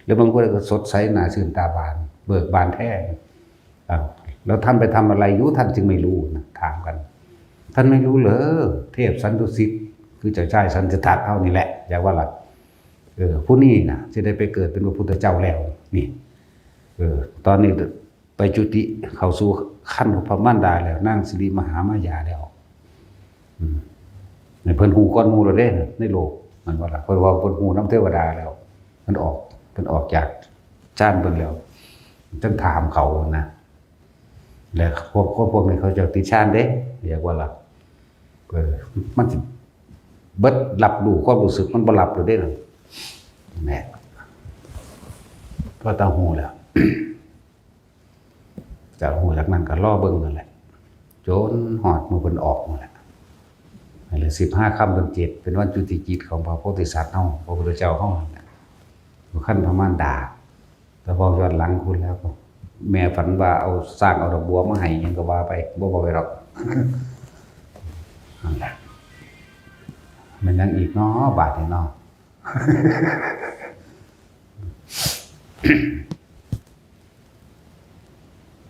แล้วบางคนก็สดใสหน้าชื่นตาบานเบิกบานแท้แล้วท่านไปทำอะไรอยู่ท่านจึงไม่รู้นะถามกันท่านไม่รู้เหรอเทพสันตุสิทธิ์คือเจ้าชายสันติทัตเฮานี่แหละอยากว่าล่ะผู้นี้น่ะสิได้ไปเกิดเป็นพระพุทธเจ้าแล้วนี่ตอนนี้ไปจุติเข้าสู่ขั้นของพระมารดาแล้วนางสิริมหามายาแล้วในเพิ่นฮู้ก่อนหมู่แล้วเด้ในโลกมันว่าล่ะเพิ่นว่าเพิ่นฮู้นำเทวดาแล้วเพิ่นออกจากฌานเพิ่นแล้วจังถามเขานะแล้วพวกนี้เขาจะติดฌานเด้เรียกว่าล่ะมันสิเบิดรับรู้ความรู้สึกมันบ่รับเลยเด้นั่นแหละพอตาฮู้แล้วจากหูจากนั้นก็ล่อเบิ่งนั่นแหละจนหอดมือเพิ่นออกนั่นแหละนั่นแหละ15 ค่ำเดือน7เป็นวันจุติจิตของพระโพธิสัตว์เฮาพระพุทธเจ้าเฮาขั้นพระมารดาแต่พอย้อนหลังคุณแล้วก็แม่ฝันว่าเอาสร้างเอาดอกบัวมาให้ยังก็ว่าไปบ่ไปหรอกนั่นแหละมันยังอีกเนาะบาดนี่เนาะ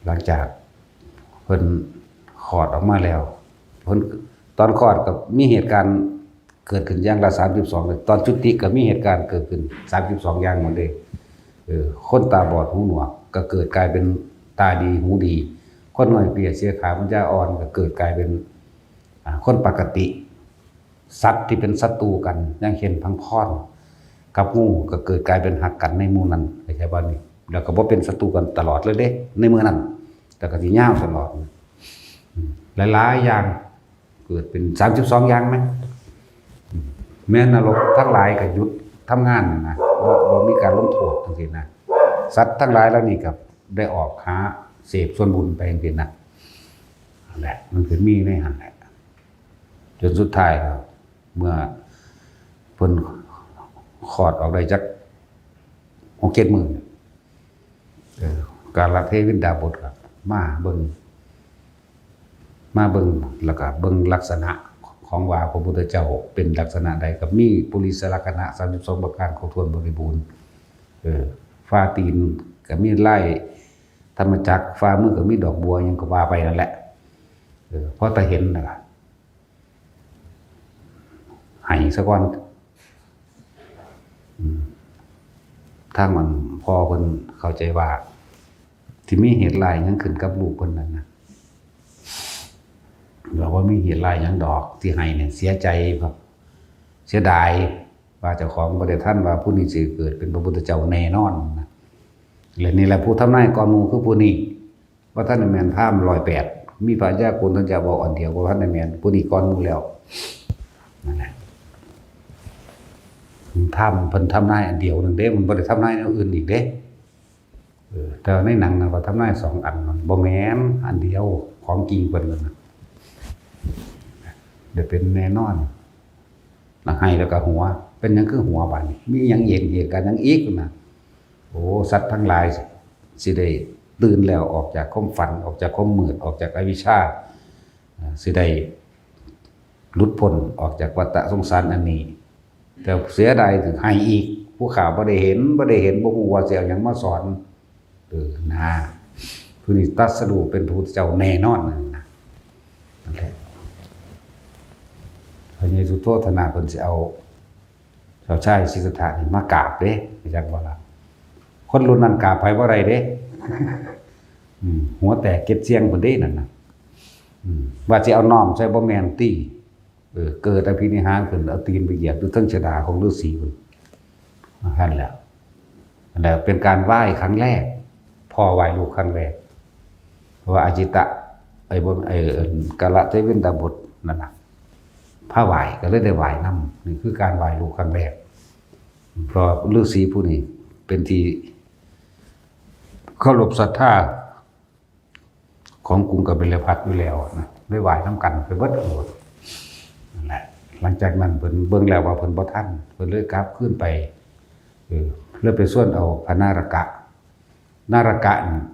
หลังจากเพิ่นคลอดออกมาแล้วเพิ่นตอนคลอดก็มีเหตุการณ์เกิดขึ้นอย่างละ32เลยตอนจุติก็มีเหตุการณ์เกิดขึ้น32อย่างหมดเลยคนตาบอดหูหนวกก็เกิดกลายเป็นตาดีหูดีคนน้อยเปียเสียขาปัญญาอ่อนก็เกิดกลายเป็นคนปกติสัตว์ที่เป็นศัตรูกันอย่างเช่นพังพรกับงูก็เกิดกลายเป็นหักกันในหมู่นั้นเข้าใจบ่นี่แล้วก็บ่เป็นศัตรูกันตลอดเลยเด้ในมื้อนั้นแต่ก็สิยาวตลอดหลายๆอย่างเกิดเป็น32อย่างมั้ยแม้นรกทั้งหลายก็หยุดทำงานนะบ่มีการลงโทษจังซี่นะสัตว์ทั้งหลายแล้วนี่ก็ได้ออกหาเสพส่วนบุญไปจังซี่นะนั่นแหละมันคือมีในหั่นแหละจนสุดท้ายแล้วเมื่อเพิ่นคลอดออกได้จัก 6-7 มื้อการละเทวินดาบทครับมาเบิ่งแล้วก็เบิ่งลักษณะของว่าพระพุทธเจ้าเป็นลักษณะใดกับมีปุริสลักษณะ32ประการครบถ้วนบริบูรณ์ฟ้าตีนก็มีไล่ธรรมจักรฟ้ามือก็มีดอกบัวยังก็ว่าไปนั่นแหละเพราะแต่เห็นน่ะให้ซะก่อนทางมันพ พ่อเพิ่นเข้าใจว่าที่มีเหตุร้ายหยังขึ้นกับลูกเพิ่นนั่นนะเราว่ามีเหตุร้ายหยังดอกที่ให้เนี่ยเสียใจครับเสียดายว่าเจ้าของบ่ได้ทันว่าผู้นี้สิเกิดเป็นพระพุทธเจ้าแน่นอนนะและนี่แหละผู้ทำนายก่อนหมู่คือผู้นี้ว่าท่านแม่นพราหมณ์108มีพระยากลท่านจะบอกอันเดียวว่าท่านแม่นผู้นี้ก่อนหมู่แล้วนั่นแหละเพิ่นทำนายอันเดียวนึงเด้มันบ่ได้ทำนายแนวอื่นอีกเด้แต่ในหนังน่ะก็ทำนาย2อันมันบ่แม่นอันเดียวของจริงเพิ่นนั่นน่ะได้เป็นแน่นอนหลังให้แล้วก็หัวเป็นหยังคือหัวบัดนี้มีหยังเหตุการณ์หยังอีกนะโอ้สัตว์ทั้งหลายสิได้ตื่นแล้วออกจากความฝันออกจากความมืดออกจากอวิชชาสิได้หลุดพ้นออกจากวัฏสงสารอันนี้แต่เสียดายถึงให้อีกผู้ข่าวบ่ได้เห็นบ่ฮู้ว่าสิเอาหยังมาสอนนะผู้นี้ตรัสรู้เป็นพระพุทธเจ้าแน่นอนนั่นแหละพระเยซูโทษนาเพิ่นสิเอาชาวชายศิษฐะนี่มากราบเด้จักว่าล่ะคนรุ่นนั้นกราบไผบ่ได้เด้หัวแตกเก็ดเสียงเพิ่นเด้นั่นน่ะว่าสิเอาน้อมใส่บ่แม่นติเกิดอภินิหารขึ้นเอาตีนไปเหยียบอยู่เทิงชฎาของฤาษีเพิ่นนั่นแหละนั่นแหละเป็นการไหว้ครั้งแรกพ่อไหว้ลูกครั้งแรกเพราะว่าอาจิตะกาลเทวินตบุตรนั่นน่ะพระไหว้ก็เลยได้ไหว้นำนี่คือการไหว้ลูกครั้งแรกเพราะฤาษีผู้นี้เป็นที่เคารพศรัทธาของกรุงกบิลพัสอยู่แล้วนะได้ไหว้นำกันไปเบิดหมดนั่นแหละหลังจากนั้นเพิ่นเบิ่งแล้วว่าเพิ่นบ่ทันเพิ่นเลยกลับขึ้นไปเลยไปส่วนเอาพระนารกะ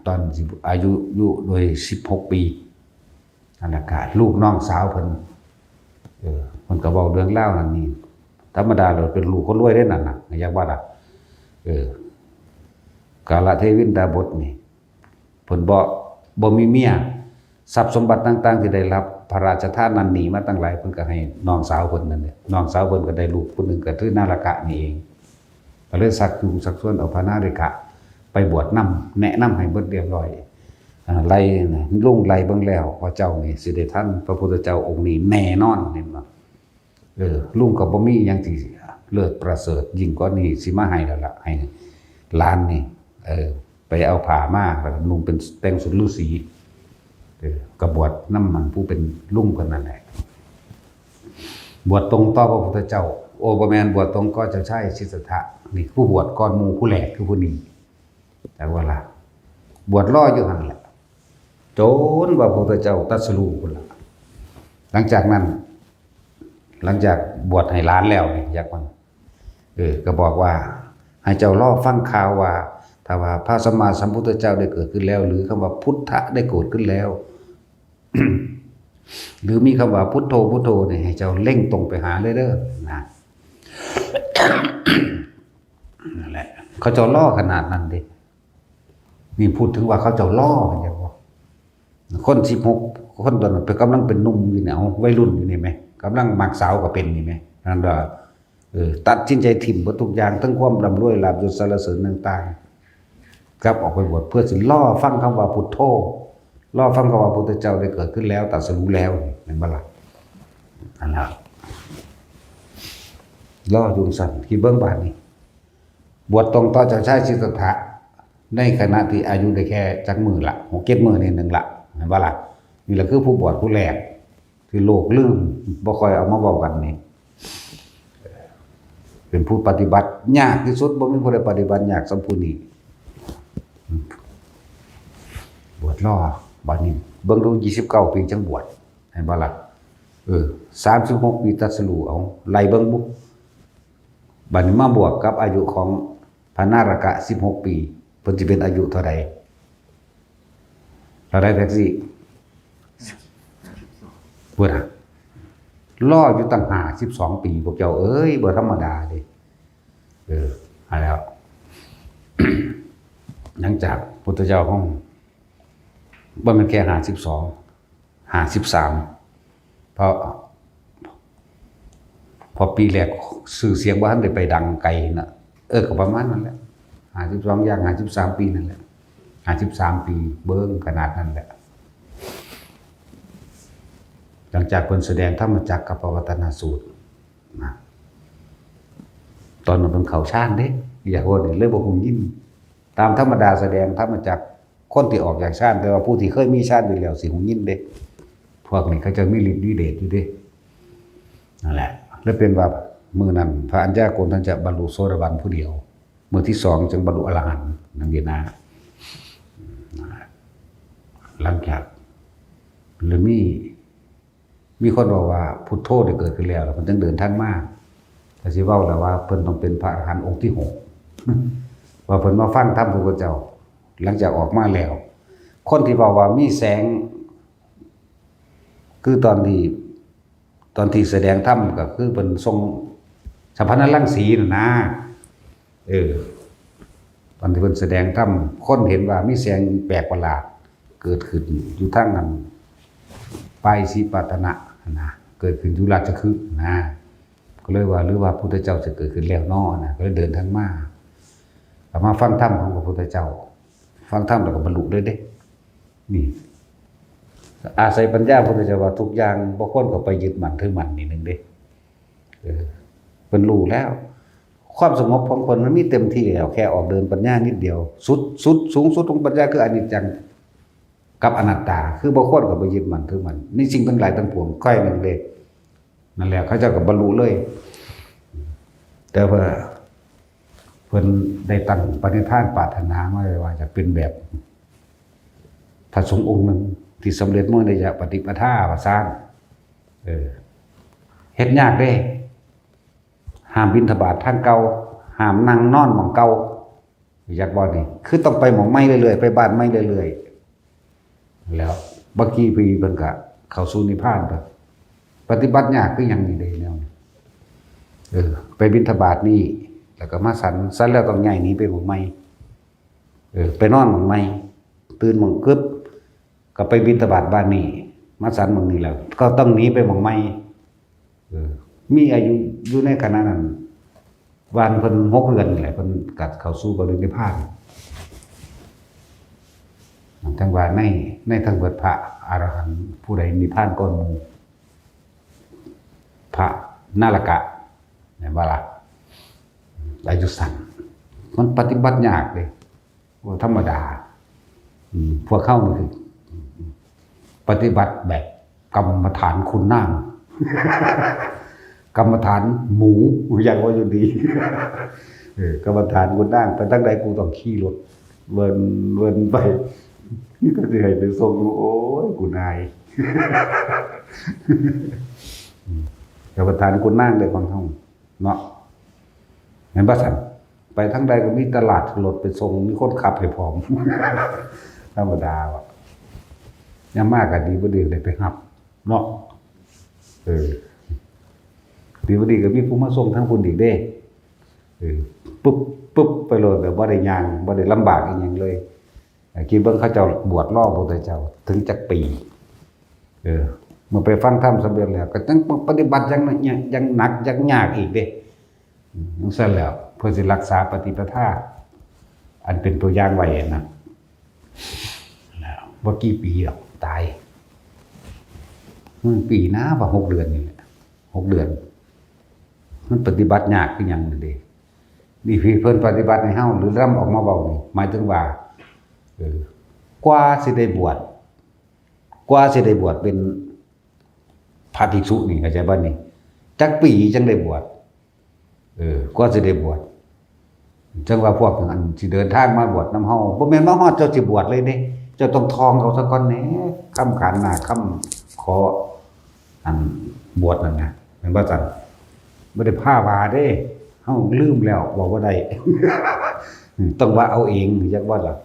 ตอนอายุอยู่โดย16 ปีนารกะลูกน้องสาวเพิ่นมันก็บอกเรื่องเล่านั่นนี่ธรรมดาเราเป็นลูกคนรวยได้นั่นน่ะอยากว่าล่ะกาลเทวินดาบทนี่เพิ่นบ่มีเมียทรัพย์สมบัติต่างๆที่ได้รับพระราชทานนั้นหนีมาตั้งหลายเพิ่นก็ให้น้องสาวเพิ่นนั่นแหละน้องสาวเพิ่นก็ได้ลูกคนนึงก็คือนารกะนี่เองก็เลยสักส่วนเอาพระนารกะไปบวชนำแนะนำให้เบิดเรียบร้อยไล่ลุงไล่เบิ่งแล้วว่าเจ้านี่สิได้ท่านพระพุทธเจ้าองค์นี้แน่นอนเห็นบ่ลุงก็บ่มีหยังที่เลิศประเสริฐยิ่งกว่านี้สิมาให้แล้วล่ะให้หลานนี่ไปเอาผ้ามาแล้วนุ่งเป็นแต่งสุดฤาษีก็บวชนำมันผู้เป็นลุงคนนั้นแหละบวชตรงต่อพระพุทธเจ้าโอบ่แม่นบวชตรงก็จะใช่ศิษฐะนี่ผู้บวชก่อนหมู่ผู้แรกคือผู้นี้แต่ว่าล่ะบวชรออยู่หั่นแหละจนว่าพระพุทธเจ้าตรัสรู้พุ่นล่ะหลังจากบวชให้หลานแล้วนี่อยากมันก็บอกว่าให้เจ้ารอฟังข่าวว่าถ้าว่าพระสัมมาสัมพุทธเจ้าได้เกิดขึ้นแล้วหรือคำว่าพุทธะได้เกิดขึ้นแล้ว หรือมีคำว่าพุทโธพุทโธนี่ให้เจ้าเร่งตรงไปหาเลยเด้อนะ นั่นแหละเขาเจ้าล่อขนาดนั้นดินี่พูดถึงว่าเขาเจ้าล่อกันอย่างว่าคน16คนตอนนั้นกำลังเป็นหนุ่มอยู่เนี่ยวัยรุ่นอยู่นี่ไหมกำลังมักสาวก็เป็นนี่ไหมนั่นว่าตัดสินใจถิ่มหมดทุกอย่างทั้งความร่ำรวยลาภยศสรรเสริญต่างๆกลับออกไปบวชเพื่อสิล่อฟังคำว่าพุทโธล่อฟังคำว่าพุทธเจ้าได้เกิดขึ้นแล้วตรัสรู้แล้วเห็นบ่ล่ะนั่นแหละล่อยุงสั่นที่เบื้องบานนี่บวชตรงต่อจากชายศิษฐะในขณะที่อายุได้แค่จักมือละ6-7 มื้อนี่นึงละเห็นบ่ล่ะนี่แหละคือผู้บวชผู้แรกที่โลกลืมบ่ค่อยเอามาเว้ากันนี่เป็นผู้ปฏิบัติยากที่สุดบ่มีผู้ใดปฏิบัติยากสำผู้นี้บวชรอบัดนี้เบิ่งดู29 ปีจังบวชเห็นบ่ล่ะ36 ปีตรัสรู้เอาไล่เบิ่งบุบัดนี้มาบวกกับอายุของพระนารกะ16 ปีเพิ่นสิเป็นอายุเท่าใดแท็กซี่เพิ่นรออยู่ตั้ง52 ปีพวกเจ้าเอ้ยบ่ธรรมดาเด้เอาแล้ว หลังจากพุทธเจ้าของบ่แม่นแค่52 53พอปีแรกสื่อเสียงบ่ทันได้ไปดังไกลน่ะก็ประมาณนั้นแหละ 52ย่าง53ปีนั่นแหละ53ปีเบิ่งขนาดนั้นแหละหลังจากเพิ่นแสดงธรรมจักรกับปวัตตนสูตรนะตอนนั้นเพิ่นเข้าฌานเด้อยากว่านี่เลยบ่ฮู้ยินตามธรรมดาแสดงธรรมจักรคนที่ออกจากฌานแต่ว่าผู้ที่เคยมีฌานอยู่แล้วสิฮู้ยินเด้พวกนี้เขาจะมีฤทธิ์วิเดชอยู่เด้นั่นแหละแล้วเป็นว่ามื้อนั้นพระอัญญาโกณท่านจะบรรลุโสดาบันผู้เดียวมื้อที่2จึงบรรลุอรหันต์นั่นเองนะหลังจากหรือมีคนบอกว่าพุทโธได้เกิดขึ้นแล้วมันจึงเดินทางมาแต่สิเว้าแล้วว่าเพิ่นต้องเป็นพระอรหันต์องค์ที่6ว่าเพิ่นมาฟังธรรมพระพุทธเจ้าหลังจากออกมาแล้วคนที่บอกว่ามีแสงคือตอนที่แสดงธรรมก็คือเพิ่นทรงสัมพันธ์รังสีน่ะนะตอนที่เพิ่นแสดงธรรมคนเห็นว่ามีแสงแปลกประหลาดเกิดขึ้นอยู่ทางนั้นปายสิปตนะนะเกิดขึ้นอยู่ราชคฤห์นะก็เลยว่าหรือว่าพุทธเจ้าจะเกิดขึ้นแล้วน้อนะก็เลยเดินทางมาฟังธรรมของพระพุทธเจ้าฟังธรรมแล้วก็บรรลุเลยเด้นี่อาศัยปัญญาพระพุทธเจ้าว่าทุกอย่างบ่ควรเข้าไปยึดมั่นถือมั่นนี่นึงเด้เพิ่นรู้แล้วความสงบของคนมันมีเต็มที่แล้วแค่ออกเดินปัญญานิดเดียวสุดสูงสุดของปัญญาคืออนิจจังกับอนัตตาคือบ่ควรเข้าไปยึดมั่นถือมั่นนี่สิ่งทั้งหลายทั้งปวงค่อยนึงเด้นั่นแหละเขาเจ้าก็บรรลุเลยแต่ว่าเพิ่นได้ตั้งปณิธานปรารถนาไว้ว่าจะเป็นแบบพระสงฆ์องค์หนึ่งที่สำเร็จเมื่อได้จากปฏิปทาว่าซ่านเฮ็ดยากเด้ห้ามบิณฑบาตทางเก่าห้ามนั่งนอนหม่องเก่าอยากบ่นี่คือต้องไปหม่องใหม่เรื่อยๆไปบ้านใหม่เรื่อยๆแล้วบักกี้พี่เพิ่นก็เข้าสู่นิพพานไปปฏิบัติยากคือหยังนี่เด้แนวไปบิณฑบาตนี่แล้วก็มาสันแล้วต้องย้ายหนีไปหม่องใหม่ไปนอนหม่องใหม่ตื่นหม่องกึบก็ไปบิณฑบาตบ้านนี้มาสันหม่องนี้แล้วก็ต้องหนีไปหม่องใหม่มีอายุอยู่ในขณะนั้นวันเพิ่น6เดือนนี่แหละเพิ่นกัดเข้าสู่บรินิพพานทั้งว่าในทั้งเบิดพระอรหันต์ผู้ใดนิพพานก่อนหมู่พระนาลกะเนี่ยว่าล่ะอายุสั้นมันปฏิบัติยากเลยว่าธรรมดาพวกเข้านี่คือปฏิบัติแบบกรรมฐานคุณนางกรรมฐานหมูอย่างว่าอยู่ดีกรรมฐานคุณนางไปตั้งใดกูต้องขี่รถเวินไปนี่ก็จะให้ไปส่งโอ้ยกูนายกรรมฐานคุณนางได้ฟังเฮาเนาะเห็นป่ะสันไปทั้งใดก็มีตลาดรถไปส่งมีคนขับให้พร้อมธรรมดาว่ะยังมากก็ดีบ่ดีได้ไปหับเนาะดีบ่ดีก็มีผู้มาส่งทั้งคนอีกเด้ปุ๊บไปโลดแบบบ่ได้ย่างบ่ได้ลำบากอีหยังเลยคิดเบิ่งเขาเจ้าบวชรอพระพุทธเจ้าถึงจักปีเมื่อไปฟังธรรมสำเร็จแล้วก็ต้องปฏิบัติยังหนักยังยากอีกเด้นั่นซะแล้วเพื่อสิรักษาปฏิปทาอันเป็นตัวอย่างไว้นะแล้วบ่กี่ปีหรอกตายมันปีนะว่า6เดือนนี่แหละ6เดือนมันปฏิบัติยากคือหยังนั่นเด้นี่พี่เพิ่นปฏิบัติให้เฮาหรือร่ำออกมาเว้านี่หมายถึงว่ากว่าสิได้บวชเป็นพระภิกษุนี่เข้าใจบ่นี่จักปีจังได้บวชกว่าสิได้บวชจังว่าพวกอันสิเดินทางมาบวชนำเฮาบ่แม่นมาฮอดเจ้าสิบวชเลยเด้เจ้าต้องทองเอาซะก่อนแหน่คำขานหน้าคำขออันบวชนั่นนะแม่นบ่ซั่นบ่ได้พาว่าเด้เฮาลืมแล้วบอกว่าได้ต้องว่าเอาเองจักว่าล่ะ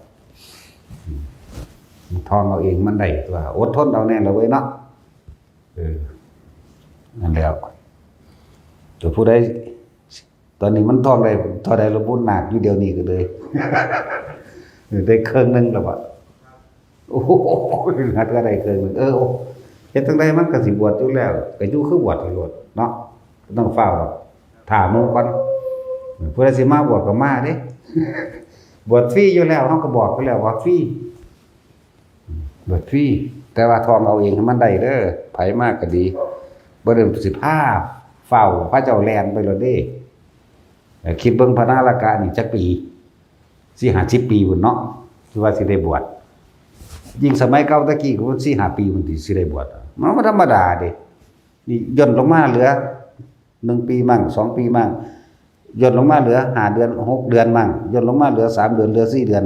ทองเอาเองมันได้ว่าอดทนเอาแน่ละเว้ยเนาะนั่นแล้วตัวผู้ใดตอนนี้มันทองได้เท่าใดละบุญหนักอยู่เดียวนี้ก็เลยได้เครื่องนึงแล้วว่าโอ้โหหัดก็ได้เครื่องนึงเฮ็ดจังได๋มันก็สิบวชอยู่แล้วก็อยู่คือบวชให้โลดเนาะต้องเฝ้าถ้าหมู่ก่อนผู้ใดสิมาบวชก็มาเด้ บวชฟรีอยู่แล้วเขาก็บอกไปแล้วว่าฟรีบวชฟรีแต่ว่าทองเอาเองให้มันได้เด้อไผมากก็ดีบ่ได้สิพาเฝ้าพระเจ้าแลนไปแล้วเด้คิดเบิ่งพระนาลกะนี่จักปี4-50 ปีพุ่นเนาะที่ว่าสิได้บวชยิ่งสมัยเก่าตะกี้ก็4-5 ปีพุ่นที่สิได้บวชมันบ่ธรรมดาเด้นี่ย่นลงมาเหลือ1 ปีมั่ง2 ปีมั่งย่นลงมาเหลือ5 เดือน6 เดือนมั่งย่นลงมาเหลือ3 เดือนเหลือ4 เดือน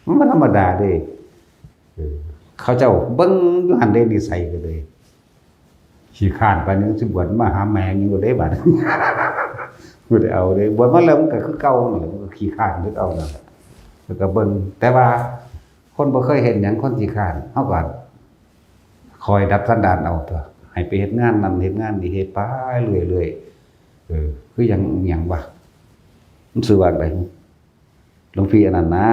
มันบ่ธรรมดาเด้เขาเจ้าเบิ่งอยู่หั่นเด้นิสัยก็เลยขี้คร้านไปนึงสิบวชมาหาแมงอยู่ได้บัด บ่ได้เอาเด้บวชมาแล้วมันก็คือเก่านั่นแหละมันก็ขี้คร้านคือเก่านั่นแหละแล้วก็เบิ่งแต่ว่าคนบ่เคยเห็นหยังคนขี้คร้านเฮาก็คอยดัดสันดานเอาตัวให้ไปเฮ็ดงานนั้นเฮ็ดงานนี้เฮ็ดไปเรื่อยๆคือหยังวะมันชื่อว่าอะไรหลวงพี่อันนั้นนะ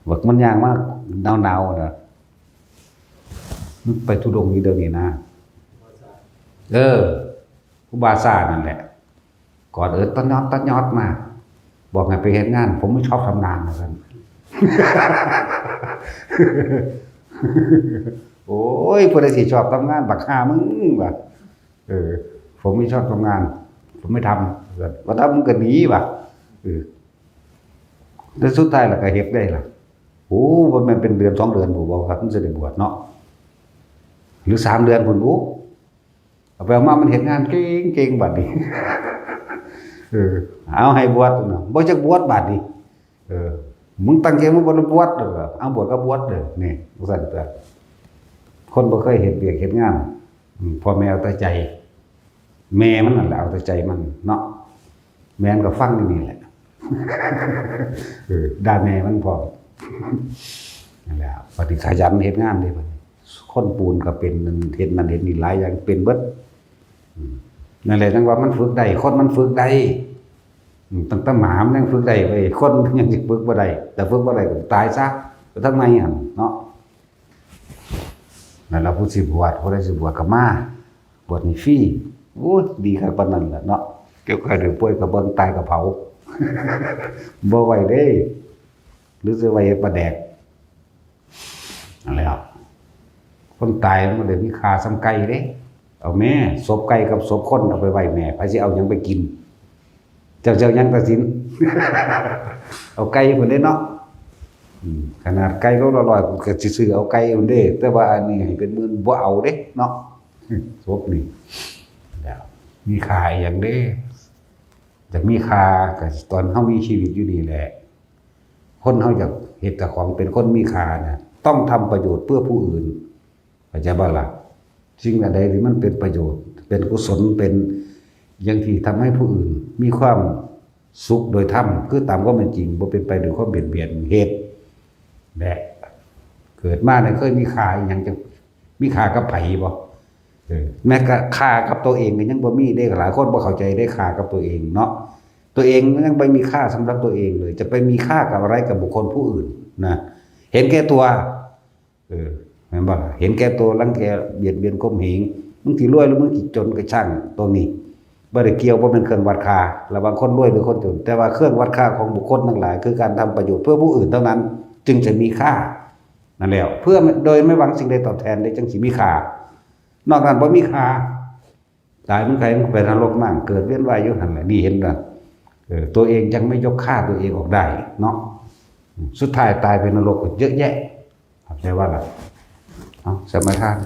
บักมันยางมากหนาวๆน่ะไปทุดงนี้เดี๋ยวนี้นะผู้บาซ่านั่นแหละก่อนตัดยอดมาบอกให้ไปเฮ็ดงานผมไม่ชอบทำงานเหมือนกัน โอ้ยผู้ใดสิชอบทำงานบักห่ามึงว่ะผมไม่ชอบทำงานผมไม่ทำว่าทำมันก็ดีว่ะแต่สุดท้ายแล้วก็เฮ็ดได้ล่ะโอ้บ่แม่นเป็นเดือน2 เดือนผมบอกครับมันสิได้บวชเนาะหรือ3 เดือนพุ่นบ่เอาไปเอามามันเฮ็ดงานเก่งบัดนี้ เอาให้บวชเนาะบ่จักบวชบัดนี้มึงตั้งใจมึงบ่บวชเด้อเอาบวชก็บวชเด้อนี่จังซั่นตัวคนบ่เคยเฮ็ดเวียกเฮ็ดงานพ่อแม่เอาแต่ใจแม่มันนั่นแหละเอาแต่ใจมันเนาะแม่นก็ฟังนี่แหละ ด่าแม่มันพอนั่นแหละปฏิขยันเฮ็ดงานเด้บัดคนปูนก็เป็นเฮ็ดนั่นเฮ็ดนี่หลายอย่างเป็นเบิดนั่นแหละจังว่ามันฝึกได้คนมันฝึกได้ตั้งแต่หมามันยังฝึกได้เว้ยคนยังสิฝึกบ่ได้แต่ฝึกบ่ได้ก็ตายซะก็ทำไมหั่นเนาะนั่นล่ะผู้สิบวชผู้ใดสิบวชก็มาบวชนี่ฟรีโอ้ดีคักปานนั้นล่ะเนาะเกี่ยวกับเรื่องป่วยก็เบิ่งตายก็เผา บ่ไหวเด้หรือสิไว้ประแดกนั่นแหละคนตายมันได้มีค่าสำไก่เด้เอาแม่ศพไก่กับศพคนเอาไปไว้แม่ไผสิเอาหยังไปกินเจ้าหยังตัดสิน เอาไก่พุ่นเด้เนาะขนาดไก่โลละ100ก็สิซื้อเอาไก่พุ่นเด้แต่ว่าอันนี้ให้เป็นหมื่นบ่เอาเด้เนาะศพนี่แล้วมีค่าอีหยังเด้จะมีค่าก็ตอนเฮามีชีวิตอยู่นี่แหละคนเฮาอยากเฮ็ดกับของเป็นคนมีค่าน่ะต้องทำประโยชน์เพื่อผู้อื่นเข้าใจบ่ล่ะสิ่งใดที่มันเป็นประโยชน์เป็นกุศลเป็นอย่างที่ทำให้ผู้อื่นมีความสุขโดยธรรมคือตามความเป็นจริงบ่เป็นไปด้วยความเบียดเหตุแหละเกิดมาเนี่ยเคยมีค่าอีหยังจะมีค่ากับไผบ่แม้ก็ค่ากับตัวเองก็ยังบ่มีได้หลายคนบ่เข้าใจได้ค่ากับตัวเองเนาะตัวเองยังไม่มีค่าสำหรับตัวเองเลยจะไปมีค่ากับอะไรกับบุคคลผู้อื่นนะเห็นแก่ตัวแม่นบ่เห็นแก่ตัวรังแกเบียดเบียนข่มเหงมึงสิรวยหรือมึงสิจนก็ช่างตรงนี้บ่ได้เกี่ยวบ่เป็นเครื่องวัดค่าระหว่างคนรวยหรือคนจนแต่ว่าเครื่องวัดค่าของบุคคลทั้งหลายคือการทำประโยชน์เพื่อผู้อื่นเท่านั้นจึงจะมีค่านั่นแหละเพื่อโดยไม่หวังสิ่งใดตอบแทนได้จึงสิมีค่านอกนั้นบ่มีค่าตายมันใครมันไปนรกมั่งเกิดเวียนว่ายอยู่หั่นแหละนี่เห็นบ่ตัวเองยังไม่ยกค่าตัวเองออกได้เนาะสุดท้ายตายไปนรกก็เยอะแยะเข้าใจว่าล่ะเอาสมัยท่าน